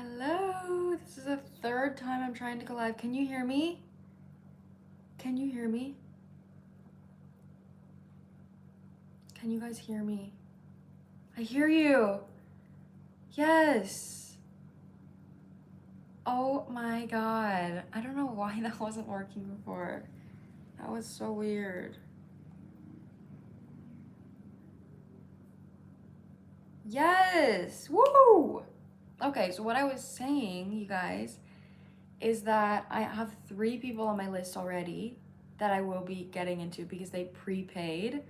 Hello, this is the third time I'm trying to go live. Can you hear me? Can you hear me? Can you guys hear me? I hear you. Yes. Oh my God. I don't know why that wasn't working before. That was so weird. Yes. Woo! Okay, so what I was saying, you guys, is that I have 3 people on my list already that I will be getting into because they prepaid.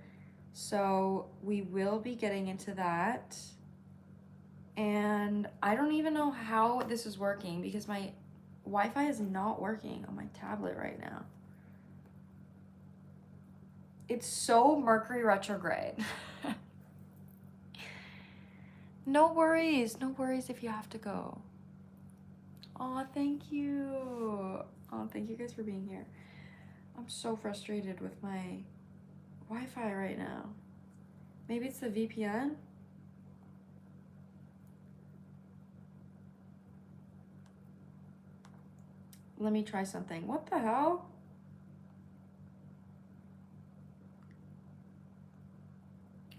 So we will be getting into that. And I don't even know how this is working because my Wi-Fi is not working on my tablet right now. It's so Mercury retrograde. No worries if you have to go. Aw, thank you. Oh, thank you guys for being here. I'm so frustrated with my Wi-Fi right now. Maybe it's the VPN? Let me try something. What the hell?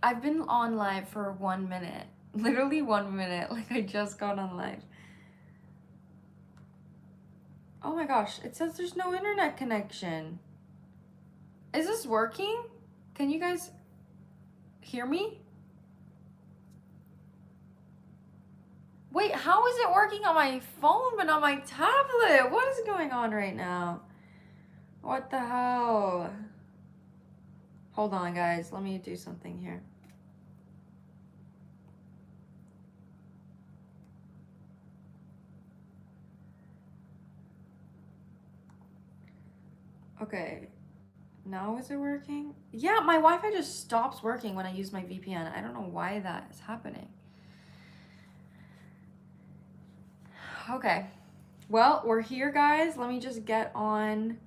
I've been on live for 1 minute. Literally 1 minute. Like I just got on live. Oh my gosh, it says there's no internet connection. Is this working? Can you guys hear me? Wait, how is it working on my phone but not my tablet? What is going on right now? What the hell? Hold on, guys. Let me do something here. Okay. Now is it working? Yeah, my Wi-Fi just stops working when I use my VPN. I don't know why that is happening. Okay. Well, we're here, guys. Let me just get on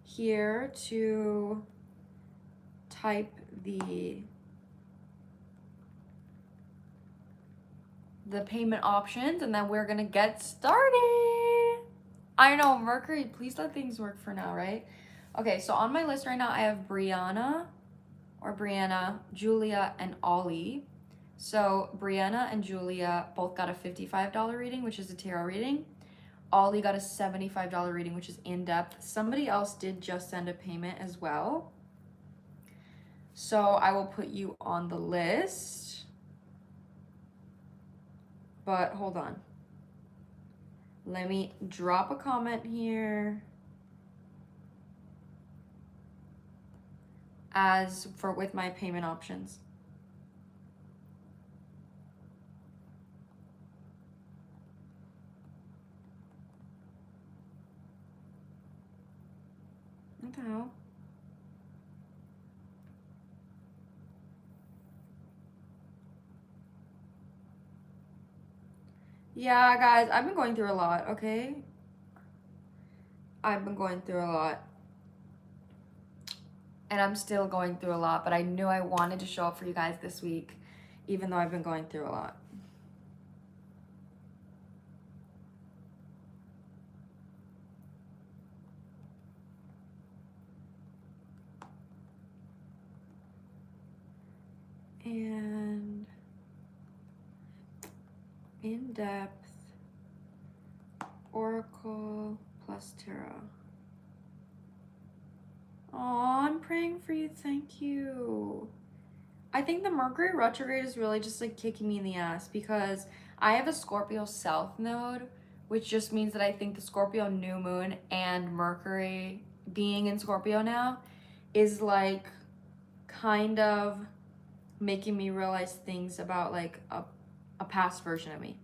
here to type the payment options, and then we're gonna get started. I know, Mercury, please let things work for now, right? Okay, so on my list right now, I have Brianna, Julia, and Ollie. So Brianna and Julia both got a $55 reading, which is a tarot reading. Ollie got a $75 reading, which is in-depth. Somebody else did just send a payment as well. So I will put you on the list. But hold on. Let me drop a comment here. As for with my payment options. What the hell? Yeah, guys, I've been going through a lot, okay? I've been going through a lot. And I'm still going through a lot, but I knew I wanted to show up for you guys this week, even though I've been going through a lot. And in-depth, Oracle plus Tarot. Aw, I'm praying for you, thank you. I think the Mercury retrograde is really just like kicking me in the ass because I have a Scorpio South node, which just means that I think the Scorpio new moon and Mercury being in Scorpio now is like kind of making me realize things about like a past version of me.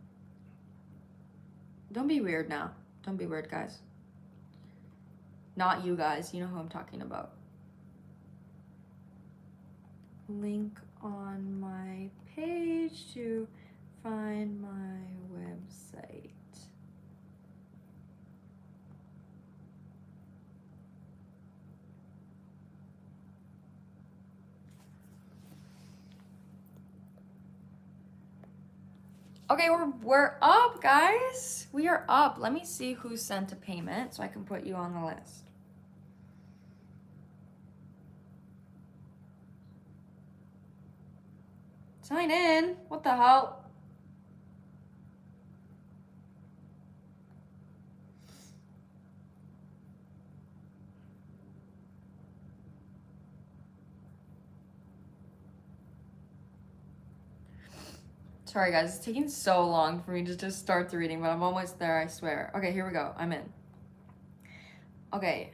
Don't be weird now. Don't be weird, guys. Not you guys. You know who I'm talking about. Link on my page to find my website. Okay, we're up, guys. We are up. Let me see who sent a payment so I can put you on the list. Sign in. What the hell? Sorry, guys. It's taking so long for me to just start the reading, but I'm almost there, I swear. Okay, here we go. I'm in. Okay.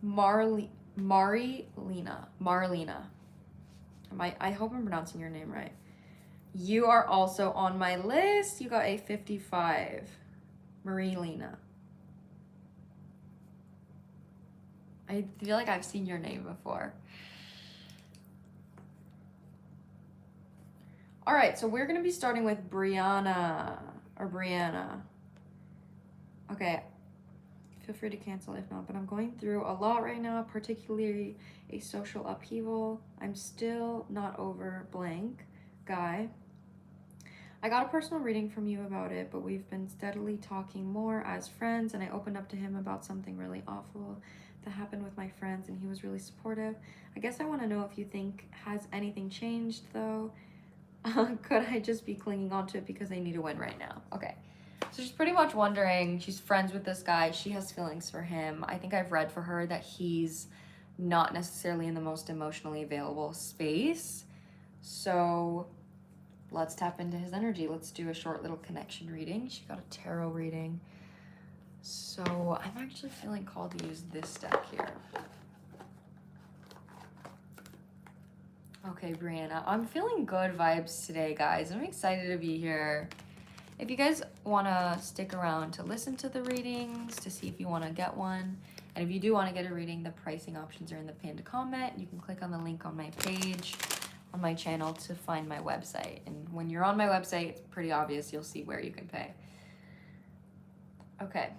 Marilena. I hope I'm pronouncing your name right. You are also on my list. You got a 55. Marilena. I feel like I've seen your name before. All right, so we're going to be starting with Brianna. Okay, feel free to cancel if not, but I'm going through a lot right now, particularly a social upheaval. I'm still not over blank, guy. I got a personal reading from you about it, but we've been steadily talking more as friends, and I opened up to him about something really awful that happened with my friends, and he was really supportive. I guess I want to know if you think, has anything changed, though? Could I just be clinging on to it because I need a win right now? Okay. So she's pretty much wondering, she's friends with this guy. She has feelings for him. I think I've read for her that he's not necessarily in the most emotionally available space. So let's tap into his energy. Let's do a short little connection reading. She got a tarot reading. So I'm actually feeling called to use this deck here. Okay, Brianna, I'm feeling good vibes today, guys. I'm excited to be here. If you guys want to stick around to listen to the readings, to see if you want to get one, and if you do want to get a reading, the pricing options are in the pinned comment. You can click on the link on my page, on my channel, to find my website. And when you're on my website, it's pretty obvious. You'll see where you can pay. Okay.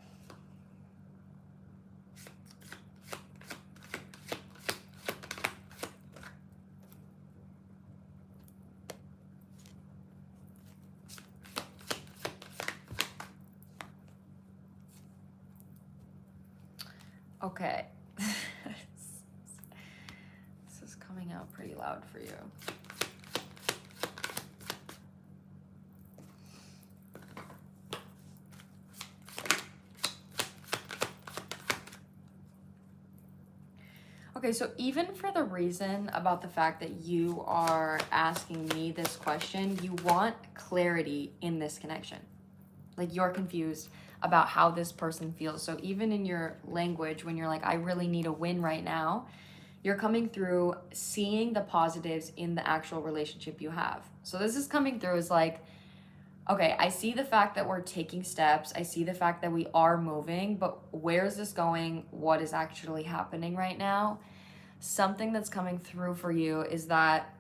Okay. This is coming out pretty loud for you. Okay, so even for the reason about the fact that you are asking me this question, you want clarity in this connection. Like, you're confused about how this person feels. So even in your language, when you're like, I really need a win right now, you're coming through seeing the positives in the actual relationship you have. So this is coming through as like, okay, I see the fact that we're taking steps. I see the fact that we are moving, but where is this going? What is actually happening right now? Something that's coming through for you is that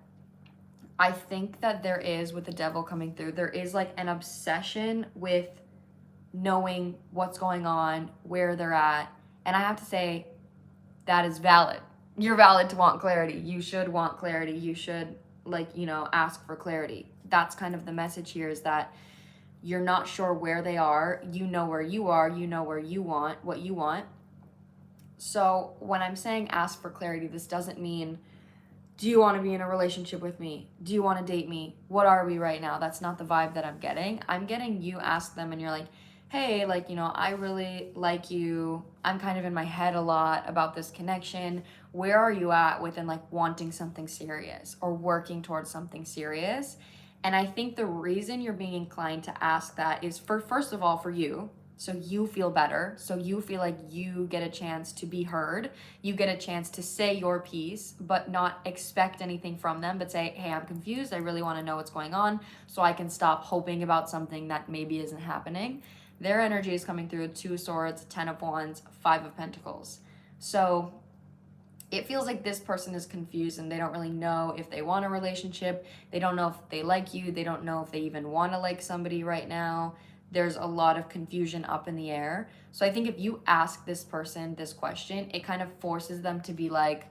I think that there is, with the devil coming through, there is like an obsession with knowing what's going on, where they're at. And I have to say, that is valid. You're valid to want clarity. You should want clarity. You should, like, you know, ask for clarity. That's kind of the message here, is that you're not sure where they are. You know where you are. You know where you want, what you want. So when I'm saying ask for clarity, this doesn't mean, do you want to be in a relationship with me? Do you want to date me? What are we right now? That's not the vibe that I'm getting. I'm getting you ask them and you're like, hey, like, you know, I really like you. I'm kind of in my head a lot about this connection. Where are you at within like wanting something serious or working towards something serious? And I think the reason you're being inclined to ask that is for, first of all, for you. So you feel better. So you feel like you get a chance to be heard. You get a chance to say your piece, but not expect anything from them, but say, hey, I'm confused. I really want to know what's going on so I can stop hoping about something that maybe isn't happening. Their energy is coming through 2 of Swords, 10 of Wands, 5 of Pentacles. So it feels like this person is confused and they don't really know if they want a relationship. They don't know if they like you. They don't know if they even want to like somebody right now. There's a lot of confusion up in the air. So I think if you ask this person this question, it kind of forces them to be like,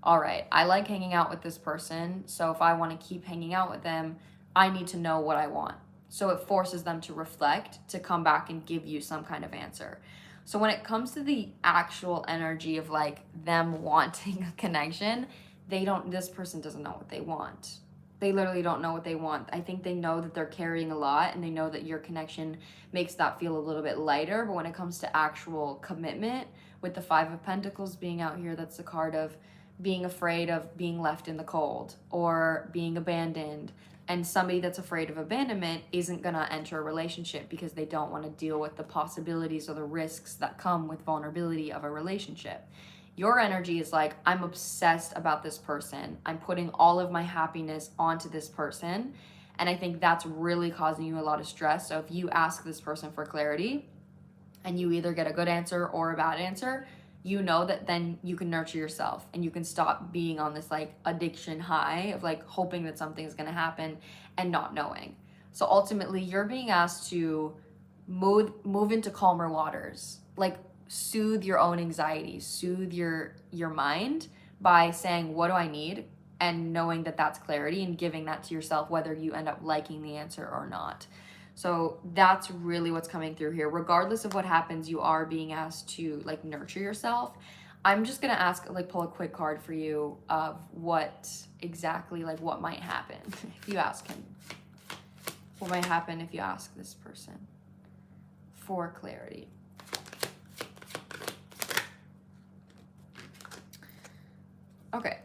all right, I like hanging out with this person. So if I want to keep hanging out with them, I need to know what I want. So it forces them to reflect, to come back and give you some kind of answer. So when it comes to the actual energy of like them wanting a connection, this person doesn't know what they want. They literally don't know what they want. I think they know that they're carrying a lot and they know that your connection makes that feel a little bit lighter. But when it comes to actual commitment, with the Five of Pentacles being out here, that's the card of being afraid of being left in the cold or being abandoned. And somebody that's afraid of abandonment isn't going to enter a relationship because they don't want to deal with the possibilities or the risks that come with vulnerability of a relationship. Your energy is like, I'm obsessed about this person. I'm putting all of my happiness onto this person. And I think that's really causing you a lot of stress. So if you ask this person for clarity and you either get a good answer or a bad answer, you know that then you can nurture yourself and you can stop being on this like addiction high of like hoping that something's going to happen and not knowing. So ultimately you're being asked to move into calmer waters, like soothe your own anxiety, soothe your mind by saying, what do I need? And knowing that that's clarity and giving that to yourself, whether you end up liking the answer or not. So that's really what's coming through here. Regardless of what happens, you are being asked to like nurture yourself. I'm just gonna pull a quick card for you of what exactly, like what might happen if you ask him. What might happen if you ask this person for clarity. Okay.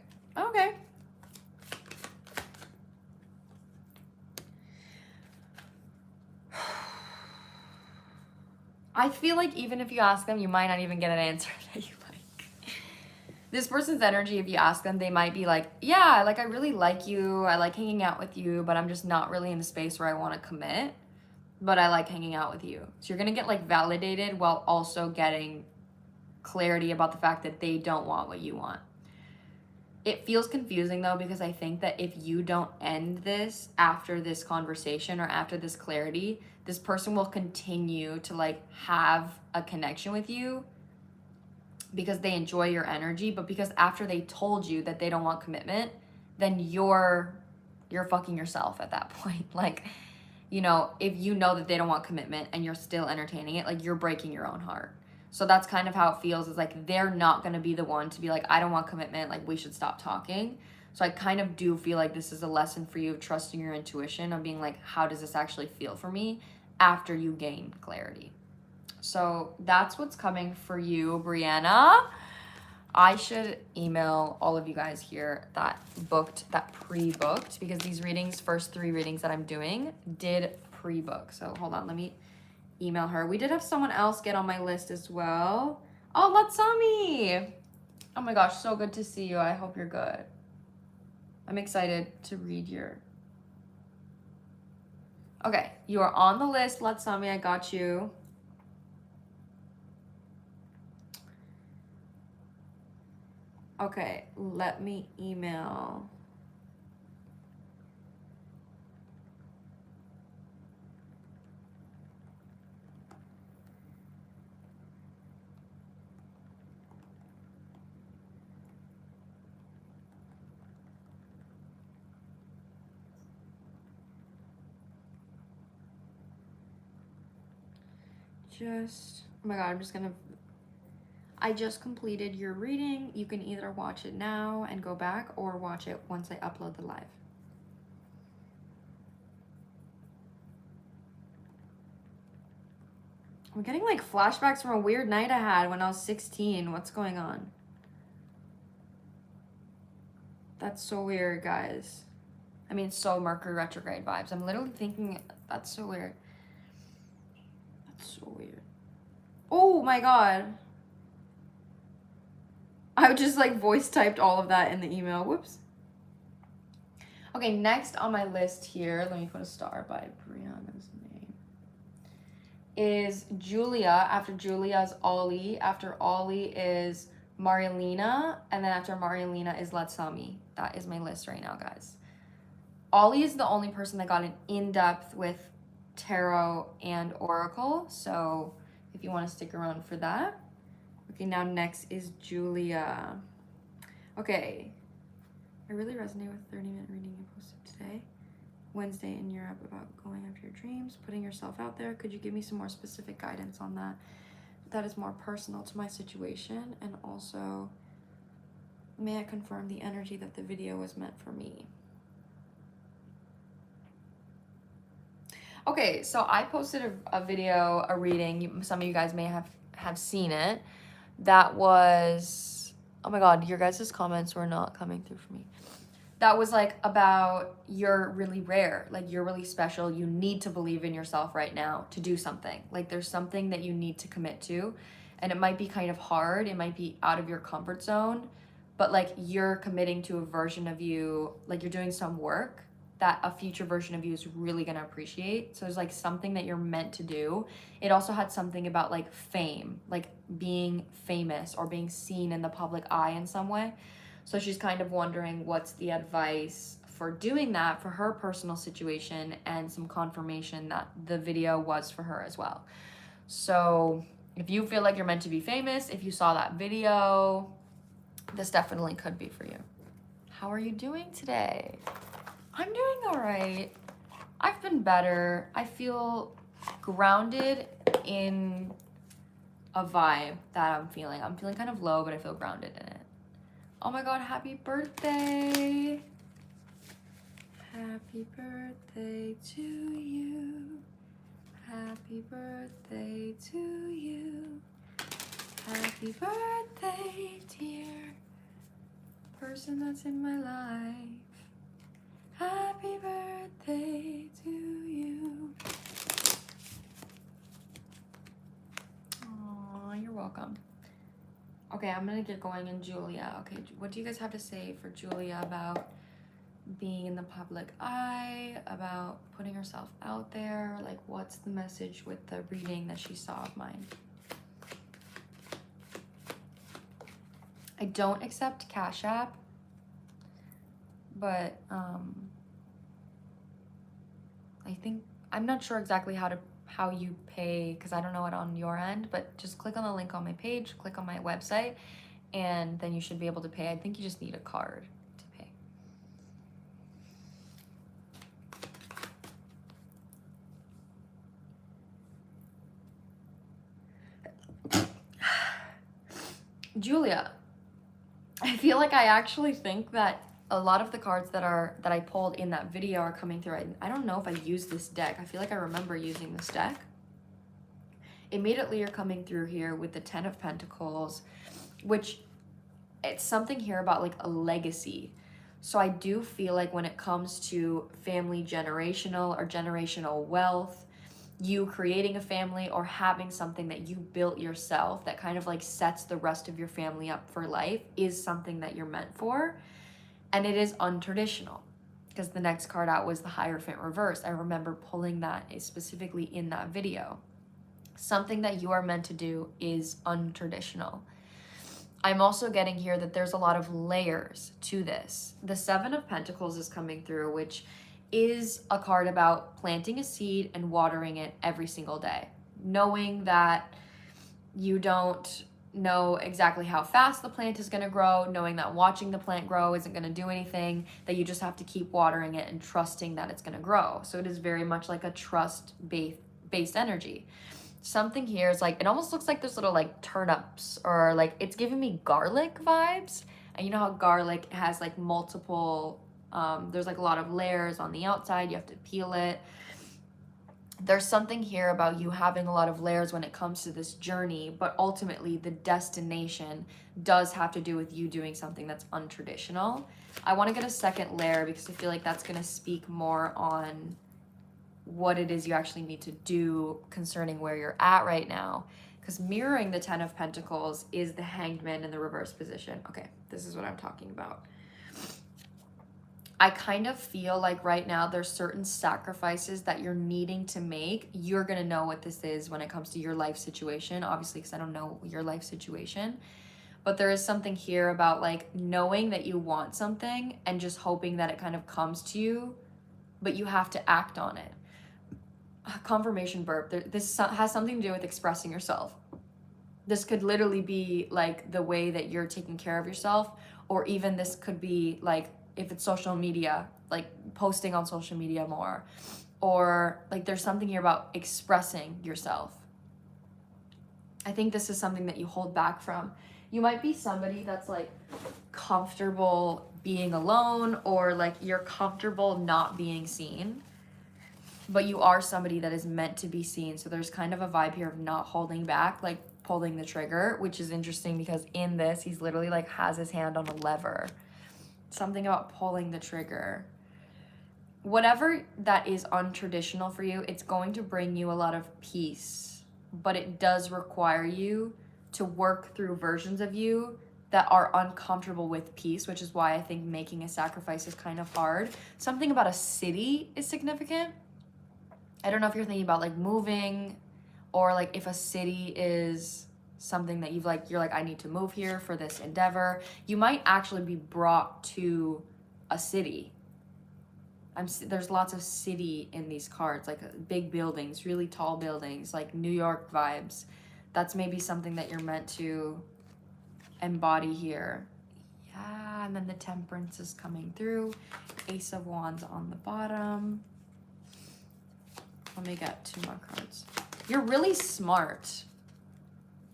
I feel like even if you ask them, you might not even get an answer that you like. This person's energy, if you ask them, they might be like, yeah, like I really like you. I like hanging out with you, but I'm just not really in a space where I want to commit. But I like hanging out with you. So you're going to get like validated while also getting clarity about the fact that they don't want what you want. It feels confusing though, because I think that if you don't end this after this conversation or after this clarity, this person will continue to like have a connection with you because they enjoy your energy, but because after they told you that they don't want commitment, then you're fucking yourself at that point. Like, you know, if you know that they don't want commitment and you're still entertaining it, like you're breaking your own heart. So that's kind of how it feels, is like they're not going to be the one to be like, I don't want commitment, like we should stop talking. So I kind of do feel like this is a lesson for you of trusting your intuition, of being like, how does this actually feel for me after you gain clarity? So that's what's coming for you, Brianna. I should email all of you guys here that pre-booked, because these readings, first 3 readings that I'm doing, did pre-book. So hold on, let me email her. We did have someone else get on my list as well. Oh, Latsami. Oh my gosh, so good to see you. I hope you're good. I'm excited to read your... Okay, you are on the list, Latsami. I got you. Okay, let me email. Oh my God, I just completed your reading. You can either watch it now and go back or watch it once I upload the live. I'm getting like flashbacks from a weird night I had when I was 16. What's going on? That's so weird, guys. I mean, so Mercury retrograde vibes. I'm literally thinking, that's so weird. That's so weird. Oh my God. I just like voice typed all of that in the email. Whoops. Okay, next on my list here, let me put a star by Brianna's name, is Julia. After Julia is Ollie. After Ollie is Marielina. And then after Marielina is Latsami. That is my list right now, guys. Ollie is the only person that got an in-depth with tarot and oracle. So if you want to stick around for that. Okay, now next is Julia. Okay. I really resonate with 30-minute reading you posted today. Wednesday in Europe about going after your dreams, putting yourself out there. Could you give me some more specific guidance on that? That is more personal to my situation. And also, may I confirm the energy that the video was meant for me? Okay, so I posted a video, a reading. Some of you guys may have seen it. That was, oh my God, your guys' comments were not coming through for me. That was like about you're really rare, like you're really special. You need to believe in yourself right now to do something. Like there's something that you need to commit to, and it might be kind of hard. It might be out of your comfort zone, but like you're committing to a version of you, like you're doing some work that a future version of you is really gonna appreciate. So it's like something that you're meant to do. It also had something about like fame, like being famous or being seen in the public eye in some way. So she's kind of wondering what's the advice for doing that for her personal situation, and some confirmation that the video was for her as well. So if you feel like you're meant to be famous, if you saw that video, this definitely could be for you. How are you doing today? I'm doing all right. I've been better. I feel grounded in a vibe that I'm feeling. I'm feeling kind of low, but I feel grounded in it. Oh my God, happy birthday. Happy birthday to you. Happy birthday to you. Happy birthday, dear person that's in my life. Happy birthday to you. Aw, you're welcome. Okay, I'm gonna get going in Julia. Okay, what do you guys have to say for Julia about being in the public eye, about putting herself out there? Like, what's the message with the reading that she saw of mine? I don't accept Cash App, but I think, I'm not sure exactly how you pay, because I don't know it on your end, but just click on the link on my page, click on my website, and then you should be able to pay. I think you just need a card to pay. Julia, I feel like I actually think that a lot of the cards that I pulled in that video are coming through. I don't know if I used this deck. I feel like I remember using this deck. Immediately you're coming through here with the 10 of Pentacles, which it's something here about like a legacy. So I do feel like when it comes to family generational or generational wealth, you creating a family or having something that you built yourself that kind of like sets the rest of your family up for life is something that you're meant for. And it is untraditional, because the next card out was the Hierophant reversed. I remember pulling that specifically in that video. Something that you are meant to do is untraditional. I'm also getting here that there's a lot of layers to this. The 7 of Pentacles is coming through, which is a card about planting a seed and watering it every single day. Knowing that you don't know exactly how fast the plant is going to grow, knowing that watching the plant grow isn't going to do anything, that you just have to keep watering it and trusting that it's going to grow. So it is very much like a trust-based energy. Something here is like, it almost looks like there's little like turnips, or like it's giving me garlic vibes. And you know how garlic has like multiple, there's like a lot of layers on the outside, you have to peel it. There's something here about you having a lot of layers when it comes to this journey, but ultimately the destination does have to do with you doing something that's untraditional. I want to get a second layer because I feel like that's going to speak more on what it is you actually need to do concerning where you're at right now. Because mirroring the 10 of Pentacles is the Hanged Man in the reverse position. Okay, this is what I'm talking about. I kind of feel like right now there's certain sacrifices that you're needing to make. You're going to know what this is when it comes to your life situation, obviously, because I don't know your life situation. But there is something here about like knowing that you want something and just hoping that it kind of comes to you, but you have to act on it. Confirmation burp. This has something to do with expressing yourself. This could literally be like the way that you're taking care of yourself, or even this could be like, if it's social media, like posting on social media more, or like there's something here about expressing yourself. I think this is something that you hold back from. You might be somebody that's like comfortable being alone, or like you're comfortable not being seen, but you are somebody that is meant to be seen. So there's kind of a vibe here of not holding back, like pulling the trigger, which is interesting because in this, he's literally like has his hand on a lever. Something about pulling the trigger. Whatever that is untraditional for you, it's going to bring you a lot of peace, but it does require you to work through versions of you that are uncomfortable with peace, which is why I think making a sacrifice is kind of hard. Something about a city is significant. I don't know if you're thinking about like moving, or like if a city is something that you're like, I need to move here for this endeavor. You might actually be brought to a city. There's lots of city in these cards, like big buildings, really tall buildings, like New York vibes. That's maybe something that you're meant to embody here. Yeah, and then the Temperance is coming through. Ace of Wands on the bottom. Let me get 2 more cards. You're really smart.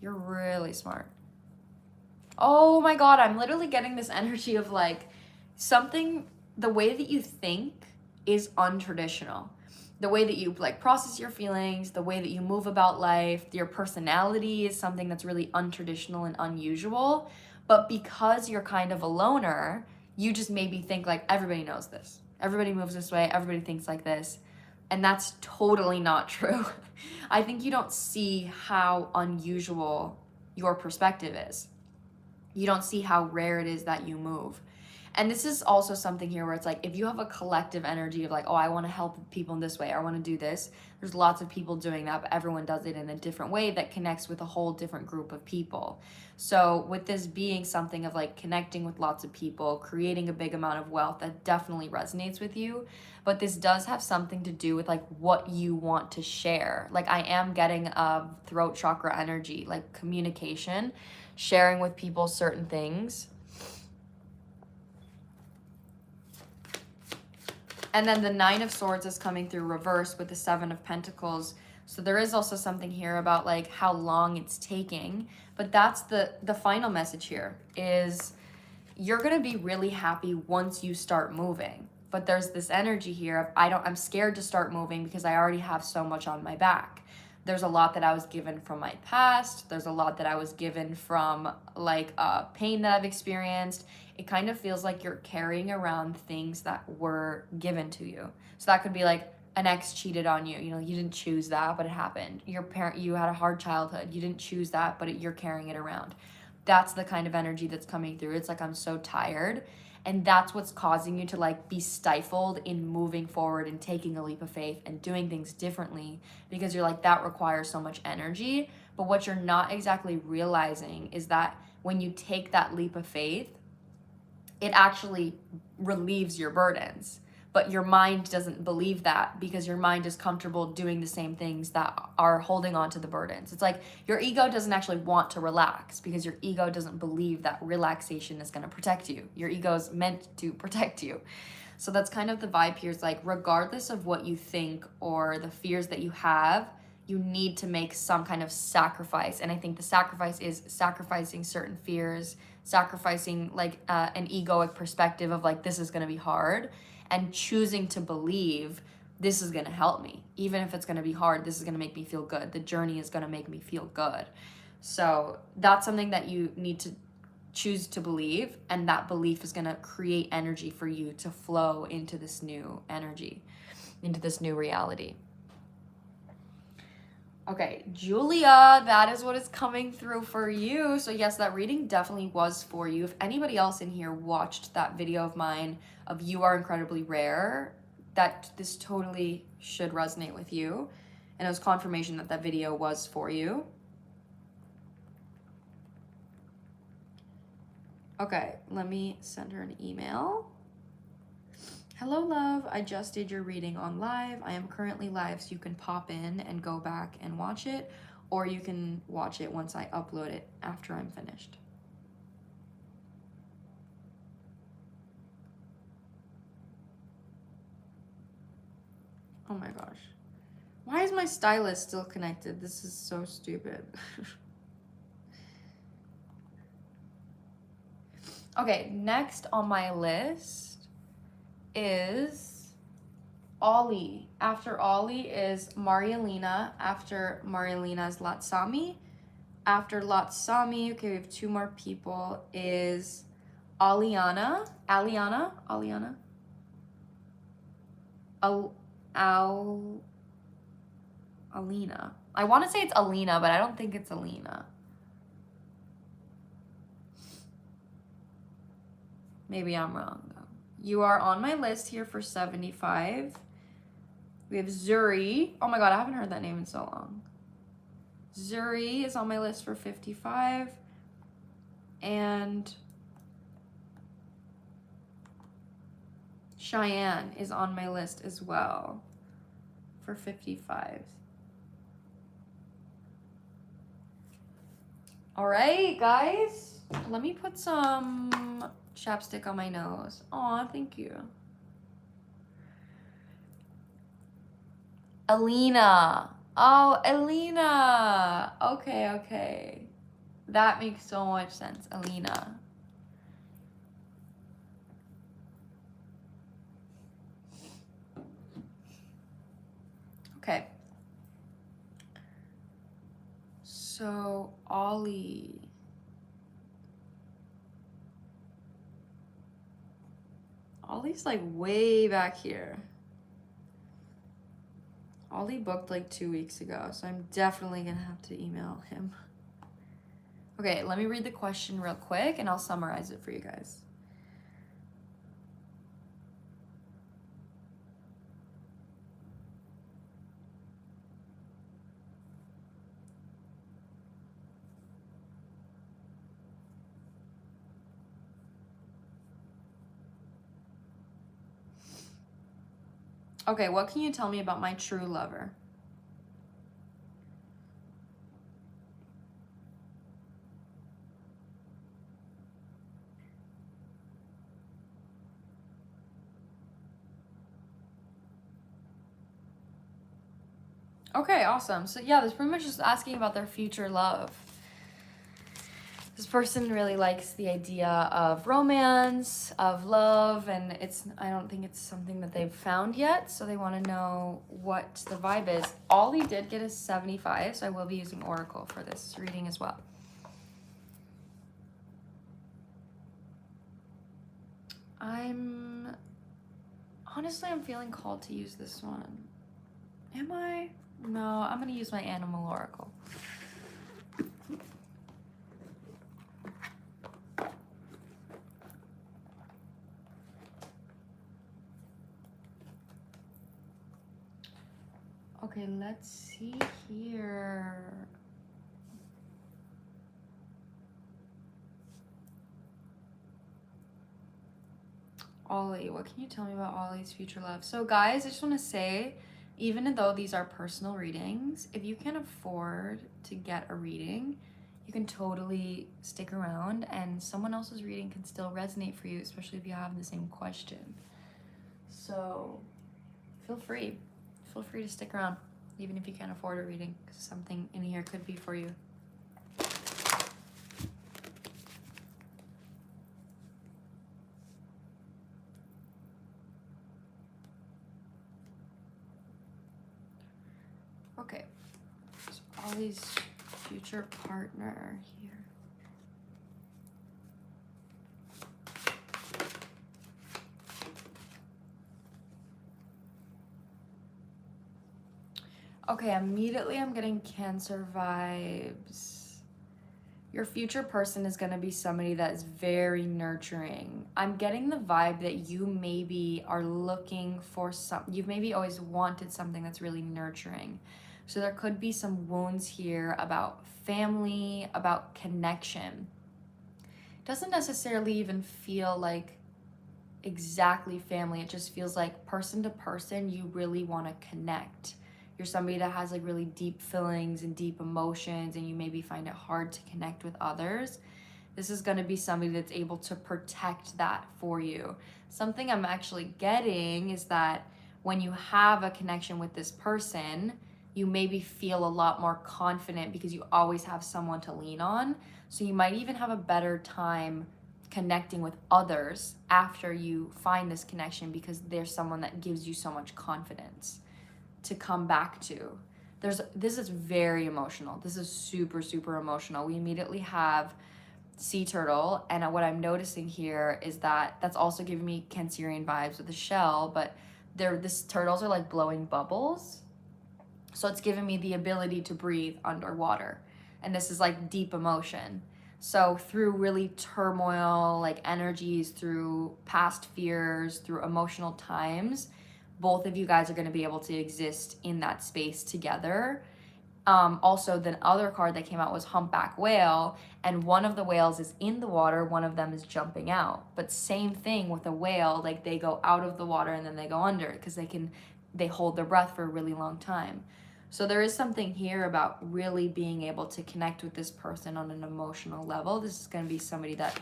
You're really smart. Oh my God, I'm literally getting this energy of like something, the way that you think is untraditional. The way that you like process your feelings, the way that you move about life, your personality is something that's really untraditional and unusual. But because you're kind of a loner, you just maybe think like everybody knows this. Everybody moves this way, everybody thinks like this. And that's totally not true. I think you don't see how unusual your perspective is. You don't see how rare it is that you move. And this is also something here where it's like, if you have a collective energy of like, oh, I want to help people in this way, I want to do this. There's lots of people doing that, but everyone does it in a different way that connects with a whole different group of people. So with this being something of like connecting with lots of people, creating a big amount of wealth, that definitely resonates with you. But this does have something to do with like what you want to share. Like I am getting a throat chakra energy, like communication, sharing with people certain things. And then the 9 of Swords is coming through reverse with the 7 of Pentacles. So there is also something here about like how long it's taking. But that's the final message here is you're going to be really happy once you start moving. But there's this energy here of I'm scared to start moving because I already have so much on my back. There's a lot that I was given from my past. There's a lot that I was given from like pain that I've experienced. It kind of feels like you're carrying around things that were given to you. So that could be like an ex cheated on you. You know, you didn't choose that, but it happened. You had a hard childhood. You didn't choose that, but you're carrying it around. That's the kind of energy that's coming through. It's like, I'm so tired. And that's what's causing you to like be stifled in moving forward and taking a leap of faith and doing things differently, because you're like, that requires so much energy. But what you're not exactly realizing is that when you take that leap of faith, it actually relieves your burdens. But your mind doesn't believe that because your mind is comfortable doing the same things that are holding on to the burdens. It's like your ego doesn't actually want to relax because your ego doesn't believe that relaxation is going to protect you. Your ego is meant to protect you. So that's kind of the vibe here. It's like, regardless of what you think or the fears that you have, you need to make some kind of sacrifice. And I think the sacrifice is sacrificing certain fears, sacrificing like an egoic perspective of like, this is going to be hard, and choosing to believe this is going to help me. Even if it's going to be hard, this is going to make me feel good. The journey is going to make me feel good. So that's something that you need to choose to believe, and that belief is going to create energy for you to flow into this new energy, into this new reality. Okay, Julia, that is what is coming through for you. So yes, that reading definitely was for you. If anybody else in here watched that video of mine of You Are Incredibly Rare, that this totally should resonate with you. And it was confirmation that that video was for you. Okay, let me send her an email. Hello, love. I just did your reading on live. I am currently live, so you can pop in and go back and watch it, or you can watch it once I upload it after I'm finished. Oh my gosh. Why is my stylus still connected? This is so stupid. Okay, next on my list is Ollie. After Ollie is Marielina. After Marielina is Latsami. After Latsami, okay, we have two more people, is Aliana. Alina. I want to say it's Alina, but I don't think it's Alina. Maybe I'm wrong, though. You are on my list here for 75. We have Zuri. Oh my god, I haven't heard that name in so long. Zuri is on my list for 55. And Cheyenne is on my list as well for 55. All right, guys. Let me put some chapstick on my nose. Aw, thank you. Alina. Oh, Alina. Okay. That makes so much sense, Alina. Okay. So, Ollie. Ollie's like way back here. Ollie booked like 2 weeks ago, so I'm definitely gonna have to email him. Okay, let me read the question real quick and I'll summarize it for you guys. Okay, what can you tell me about my true lover? Okay, awesome. So yeah, this pretty much just asking about their future love. This person really likes the idea of romance, of love, and I don't think it's something that they've found yet, so they want to know what the vibe is. Ollie did get a 75, so I will be using Oracle for this reading as well. Honestly, I'm feeling called to use this one. Am I? No, I'm going to use my Animal Oracle. Okay, let's see here. Ollie, what can you tell me about Ollie's future love? So guys, I just want to say, even though these are personal readings, if you can afford to get a reading, you can totally stick around and someone else's reading can still resonate for you, especially if you have the same question. So feel free to stick around, even if you can't afford a reading, because something in here could be for you. Okay, so Ollie's future partner here. Okay, immediately I'm getting Cancer vibes. Your future person is going to be somebody that is very nurturing. I'm getting the vibe that you maybe are looking for you've maybe always wanted something that's really nurturing. So there could be some wounds here about family, about connection. It doesn't necessarily even feel like exactly family. It just feels like person to person, you really want to connect. You're somebody that has like really deep feelings and deep emotions, and you maybe find it hard to connect with others. This is going to be somebody that's able to protect that for you. Something I'm actually getting is that when you have a connection with this person, you maybe feel a lot more confident because you always have someone to lean on. So you might even have a better time connecting with others after you find this connection because there's someone that gives you so much confidence to come back to. This is very emotional. This is super, super emotional. We immediately have sea turtle, and what I'm noticing here is that that's also giving me Cancerian vibes with the shell, but this turtles are like blowing bubbles. So it's giving me the ability to breathe underwater. And this is like deep emotion. So through really turmoil, like energies, through past fears, through emotional times, both of you guys are going to be able to exist in that space together. Also, the other card that came out was Humpback Whale, and one of the whales is in the water, one of them is jumping out. But same thing with a whale, like they go out of the water and then they go under because they hold their breath for a really long time. So there is something here about really being able to connect with this person on an emotional level. This is going to be somebody that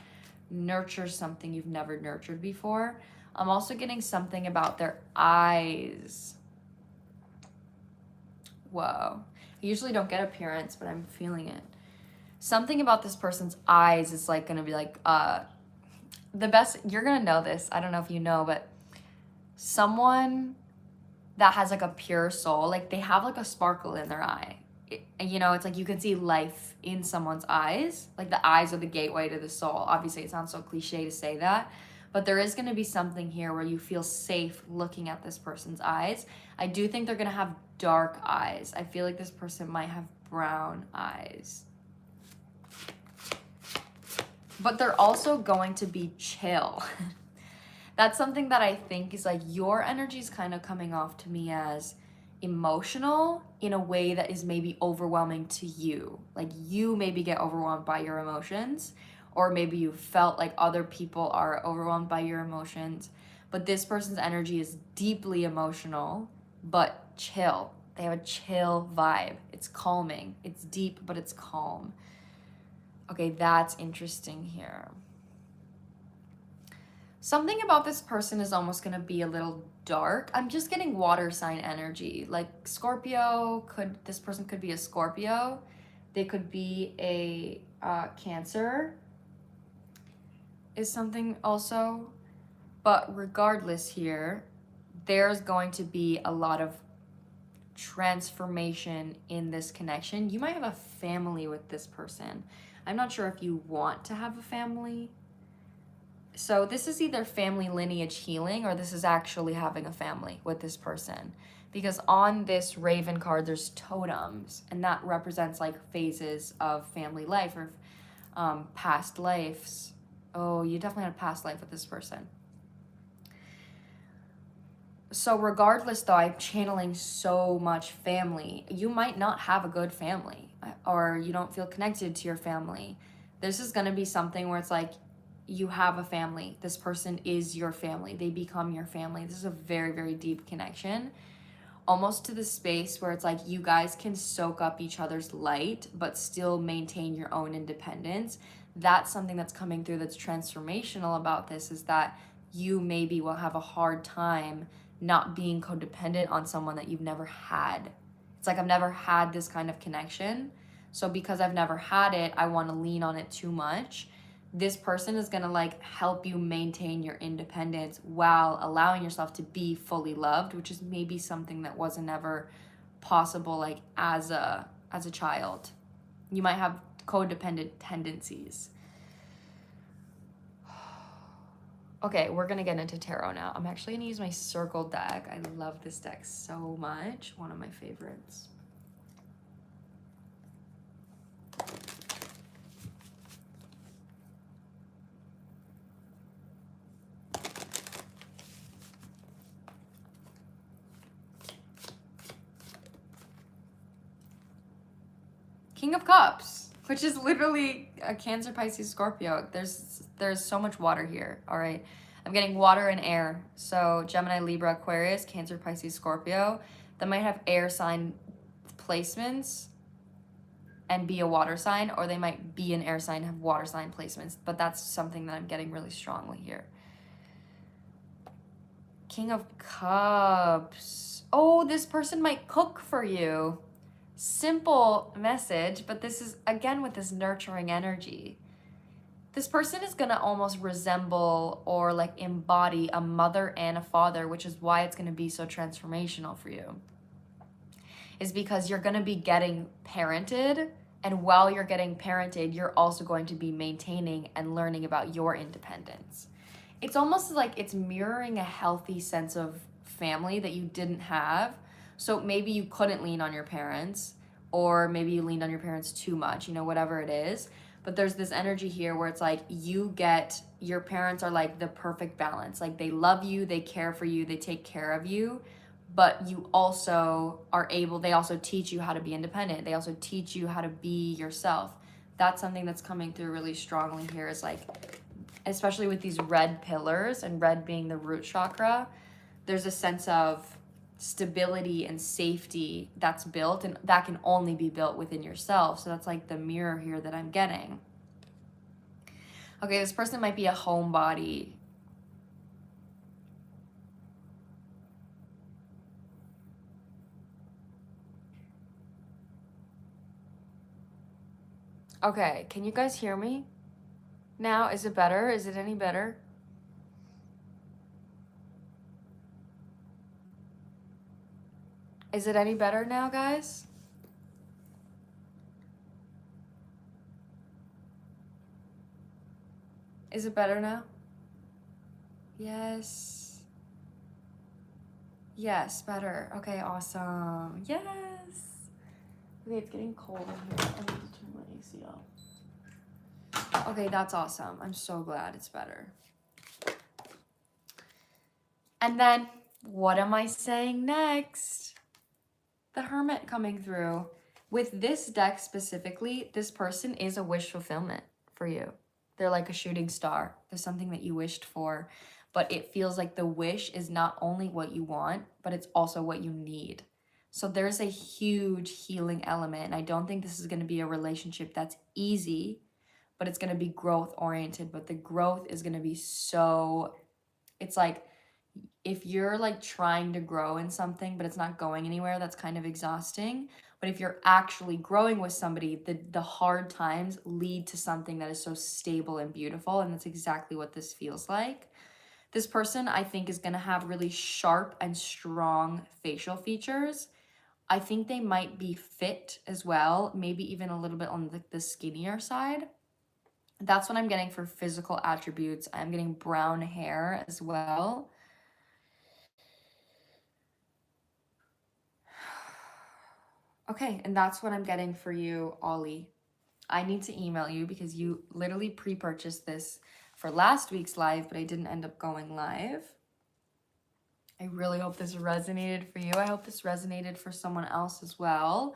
nurtures something you've never nurtured before. I'm also getting something about their eyes. Whoa. I usually don't get appearance, but I'm feeling it. Something about this person's eyes is like going to be like, the best, you're going to know this. I don't know if you know, but someone that has like a pure soul, like they have like a sparkle in their eye. It's like you can see life in someone's eyes. Like the eyes are the gateway to the soul. Obviously, it sounds so cliche to say that, but there is going to be something here where you feel safe looking at this person's eyes. I do think they're going to have dark eyes. I feel like this person might have brown eyes. But they're also going to be chill. That's something that I think is like your energy is kind of coming off to me as emotional in a way that is maybe overwhelming to you. Like you maybe get overwhelmed by your emotions, or maybe you felt like other people are overwhelmed by your emotions. But this person's energy is deeply emotional, but chill. They have a chill vibe. It's calming. It's deep, but it's calm. Okay, that's interesting here. Something about this person is almost going to be a little dark. I'm just getting water sign energy. Like Scorpio, this person could be a Scorpio. They could be a Cancer is something also. But regardless here, there's going to be a lot of transformation in this connection. You might have a family with this person. I'm not sure if you want to have a family. So this is either family lineage healing or this is actually having a family with this person. Because on this Raven card, there's totems, and that represents like phases of family life or past lives. Oh, you definitely had a past life with this person. So regardless though, I'm channeling so much family. You might not have a good family or you don't feel connected to your family. This is going to be something where it's like, you have a family. This person is your family. They become your family. This is a very, very deep connection. Almost to the space where it's like you guys can soak up each other's light, but still maintain your own independence. That's something that's coming through that's transformational about this, is that you maybe will have a hard time not being codependent on someone that you've never had. It's like, I've never had this kind of connection. So because I've never had it, I want to lean on it too much. This person is going to like help you maintain your independence while allowing yourself to be fully loved, which is maybe something that wasn't ever possible like as a child. You might have codependent tendencies. Okay, we're gonna get into tarot now. I'm actually gonna use my circle deck. I love this deck so much. One of my favorites. King of Cups, which is literally a Cancer, Pisces, Scorpio. There's so much water here, all right? I'm getting water and air. So Gemini, Libra, Aquarius, Cancer, Pisces, Scorpio. That might have air sign placements and be a water sign, or they might be an air sign, have water sign placements. But that's something that I'm getting really strongly here. King of Cups. Oh, this person might cook for you. Simple message, but this is, again, with this nurturing energy. This person is going to almost resemble or like embody a mother and a father, which is why it's going to be so transformational for you. Is because you're going to be getting parented, and while you're getting parented, you're also going to be maintaining and learning about your independence. It's almost like it's mirroring a healthy sense of family that you didn't have. So maybe you couldn't lean on your parents, or maybe you leaned on your parents too much, you know, whatever it is. But there's this energy here where it's like your parents are like the perfect balance. Like they love you, they care for you, they take care of you, but you also they also teach you how to be independent. They also teach you how to be yourself. That's something that's coming through really strongly here, is like, especially with these red pillars, and red being the root chakra, there's a sense of stability and safety that's built, and that can only be built within yourself. So that's like the mirror here that I'm getting. Okay, this person might be a homebody. Okay, can you guys hear me now? Is it better? Is it any better? Is it any better now, guys? Is it better now? Yes. Yes, better. Okay, awesome. Yes. Okay, it's getting cold in here. I need to turn my AC off. Okay, that's awesome. I'm so glad it's better. And then, what am I saying next? The Hermit coming through. With this deck specifically, this person is a wish fulfillment for you. They're like a shooting star. There's something that you wished for, but it feels like the wish is not only what you want, but it's also what you need. So there's a huge healing element, and I don't think this is going to be a relationship that's easy, but it's going to be growth oriented. But the growth is going to be so, it's like, if you're like trying to grow in something but it's not going anywhere, that's kind of exhausting. But if you're actually growing with somebody, the hard times lead to something that is so stable and beautiful, and that's exactly what this feels like. This person, I think, is going to have really sharp and strong facial features. I think they might be fit as well, maybe even a little bit on the skinnier side. That's what I'm getting for physical attributes. I'm getting brown hair as well. Okay, and that's what I'm getting for you, Ollie. I need to email you because you literally pre-purchased this for last week's live, but I didn't end up going live. I really hope this resonated for you. I hope this resonated for someone else as well,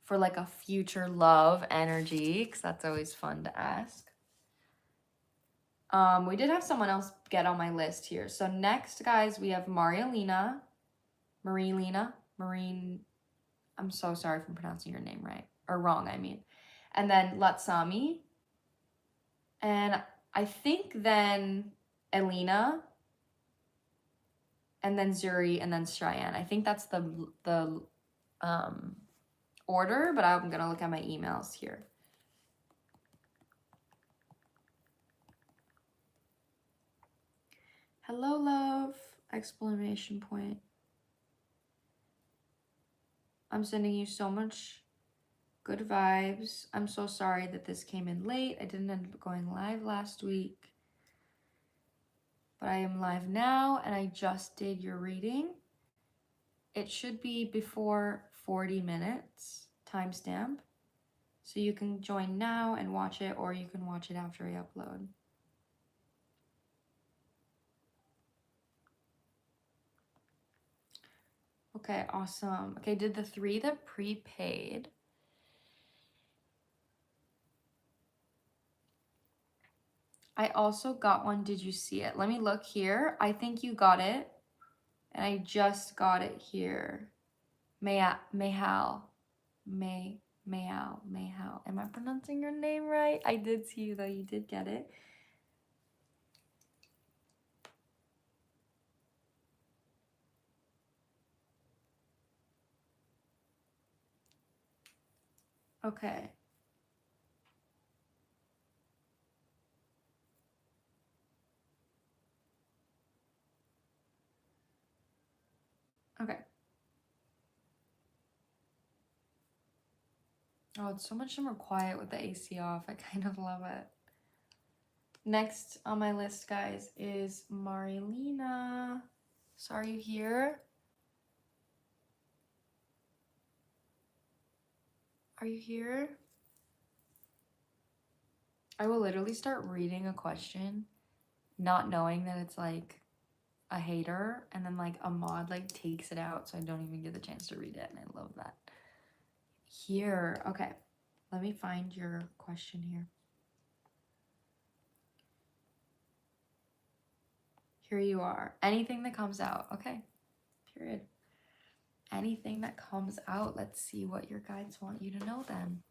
for like a future love energy, because that's always fun to ask. We did have someone else get on my list here. So next, guys, we have Marilena, I'm so sorry if I'm pronouncing your name right, or wrong, I mean. And then Latsami. And I think then Elena. And then Zuri, and then Cheyenne. I think that's the order, but I'm gonna look at my emails here. Hello, love! Exclamation point. I'm sending you so much good vibes. I'm so sorry that this came in late. I didn't end up going live last week. But I am live now, and I just did your reading. It should be before 40 minutes, timestamp. So you can join now and watch it, or you can watch it after I upload. Okay, awesome. Okay, did the 3 that prepaid. I also got one. Did you see it? Let me look here. I think you got it. And I just got it here. Mayhal. Am I pronouncing your name right? I did see you though. You did get it. Okay. Okay. Oh, it's so much more quiet with the AC off. I kind of love it. Next on my list, guys, is Marilena. So are you here? Are you here? I will literally start reading a question, not knowing that it's like a hater, and then like a mod like takes it out, so I don't even get the chance to read it, and I love that. Here, okay. Let me find your question here. Here you are. Anything that comes out. Okay. Period. Anything that comes out. Let's see what your guides want you to know then.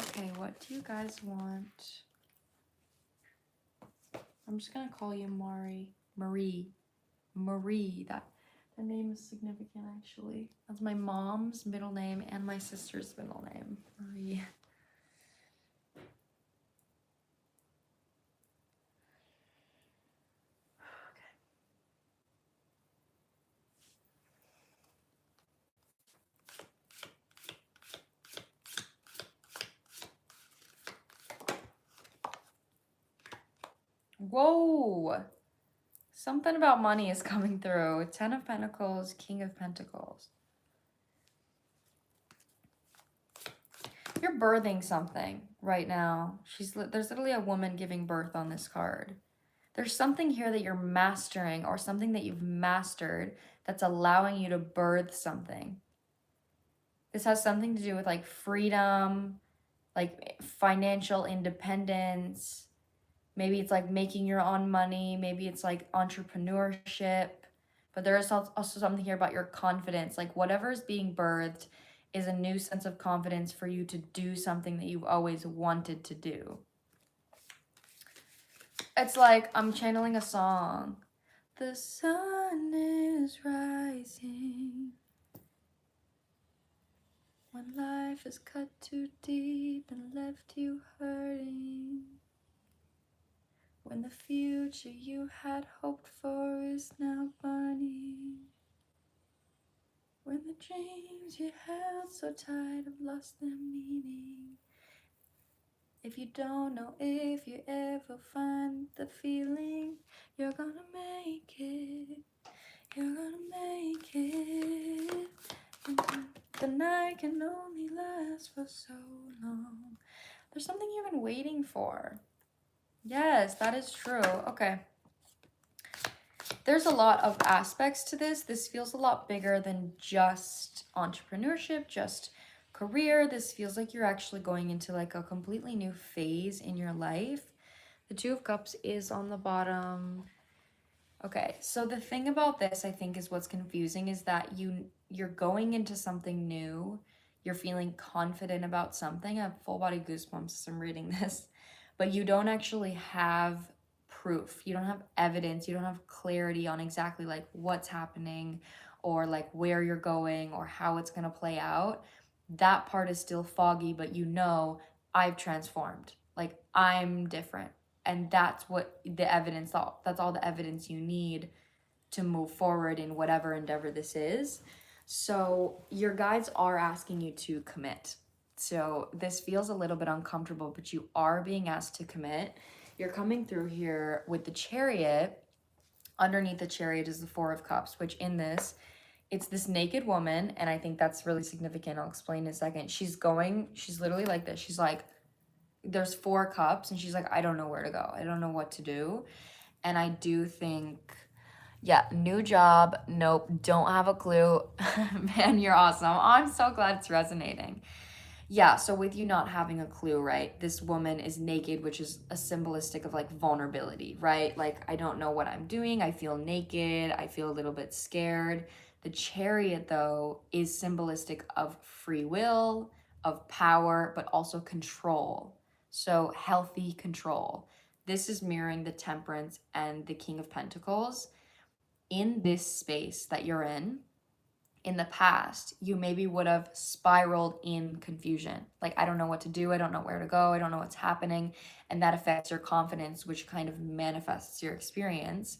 Okay, what do you guys want? I'm just gonna call you Marie. That name is significant, actually. That's my mom's middle name and my sister's middle name, Marie. Whoa! Something about money is coming through. 10 of Pentacles, King of Pentacles. You're birthing something right now. There's literally a woman giving birth on this card. There's something here that you're mastering, or something that you've mastered that's allowing you to birth something. This has something to do with like freedom, like financial independence. Maybe it's like making your own money. Maybe it's like entrepreneurship. But there is also something here about your confidence. Like whatever is being birthed is a new sense of confidence for you to do something that you've always wanted to do. It's like I'm channeling a song. The sun is rising when life is cut too deep and left you hurting. When the future you had hoped for is now burning. When the dreams you held so tight have lost their meaning. If you don't know if you ever find the feeling, you're gonna make it. You're gonna make it. The night can only last for so long. There's something you've been waiting for. Yes, that is true. Okay. There's a lot of aspects to this. This feels a lot bigger than just entrepreneurship, just career. This feels like you're actually going into like a completely new phase in your life. The Two of Cups is on the bottom. Okay, so the thing about this, I think, is what's confusing is that you're going into something new. You're feeling confident about something. I have full body goosebumps as I'm reading this. But you don't actually have proof. You don't have evidence. You don't have clarity on exactly like what's happening or like where you're going or how it's going to play out. That part is still foggy, but you know I've transformed. Like I'm different. And that's what the evidence, that's all the evidence you need to move forward in whatever endeavor this is. So your guides are asking you to commit. So this feels a little bit uncomfortable, but you are being asked to commit. You're coming through here with the Chariot. Underneath the Chariot is the Four of Cups, which in this, it's this naked woman, and I think that's really significant. I'll explain in a second. She's literally like this. She's like, there's 4 cups, and she's like, I don't know where to go. I don't know what to do. And I do think, yeah, new job, nope, don't have a clue. Man, you're awesome. I'm so glad it's resonating. Yeah, so with you not having a clue, right? This woman is naked, which is a symbolistic of like vulnerability, right? Like, I don't know what I'm doing. I feel naked. I feel a little bit scared. The Chariot, though, is symbolistic of free will, of power, but also control. So healthy control. This is mirroring the Temperance and the King of Pentacles. In this space that you're in the past, you maybe would have spiraled in confusion. Like, I don't know what to do. I don't know where to go. I don't know what's happening. And that affects your confidence, which kind of manifests your experience.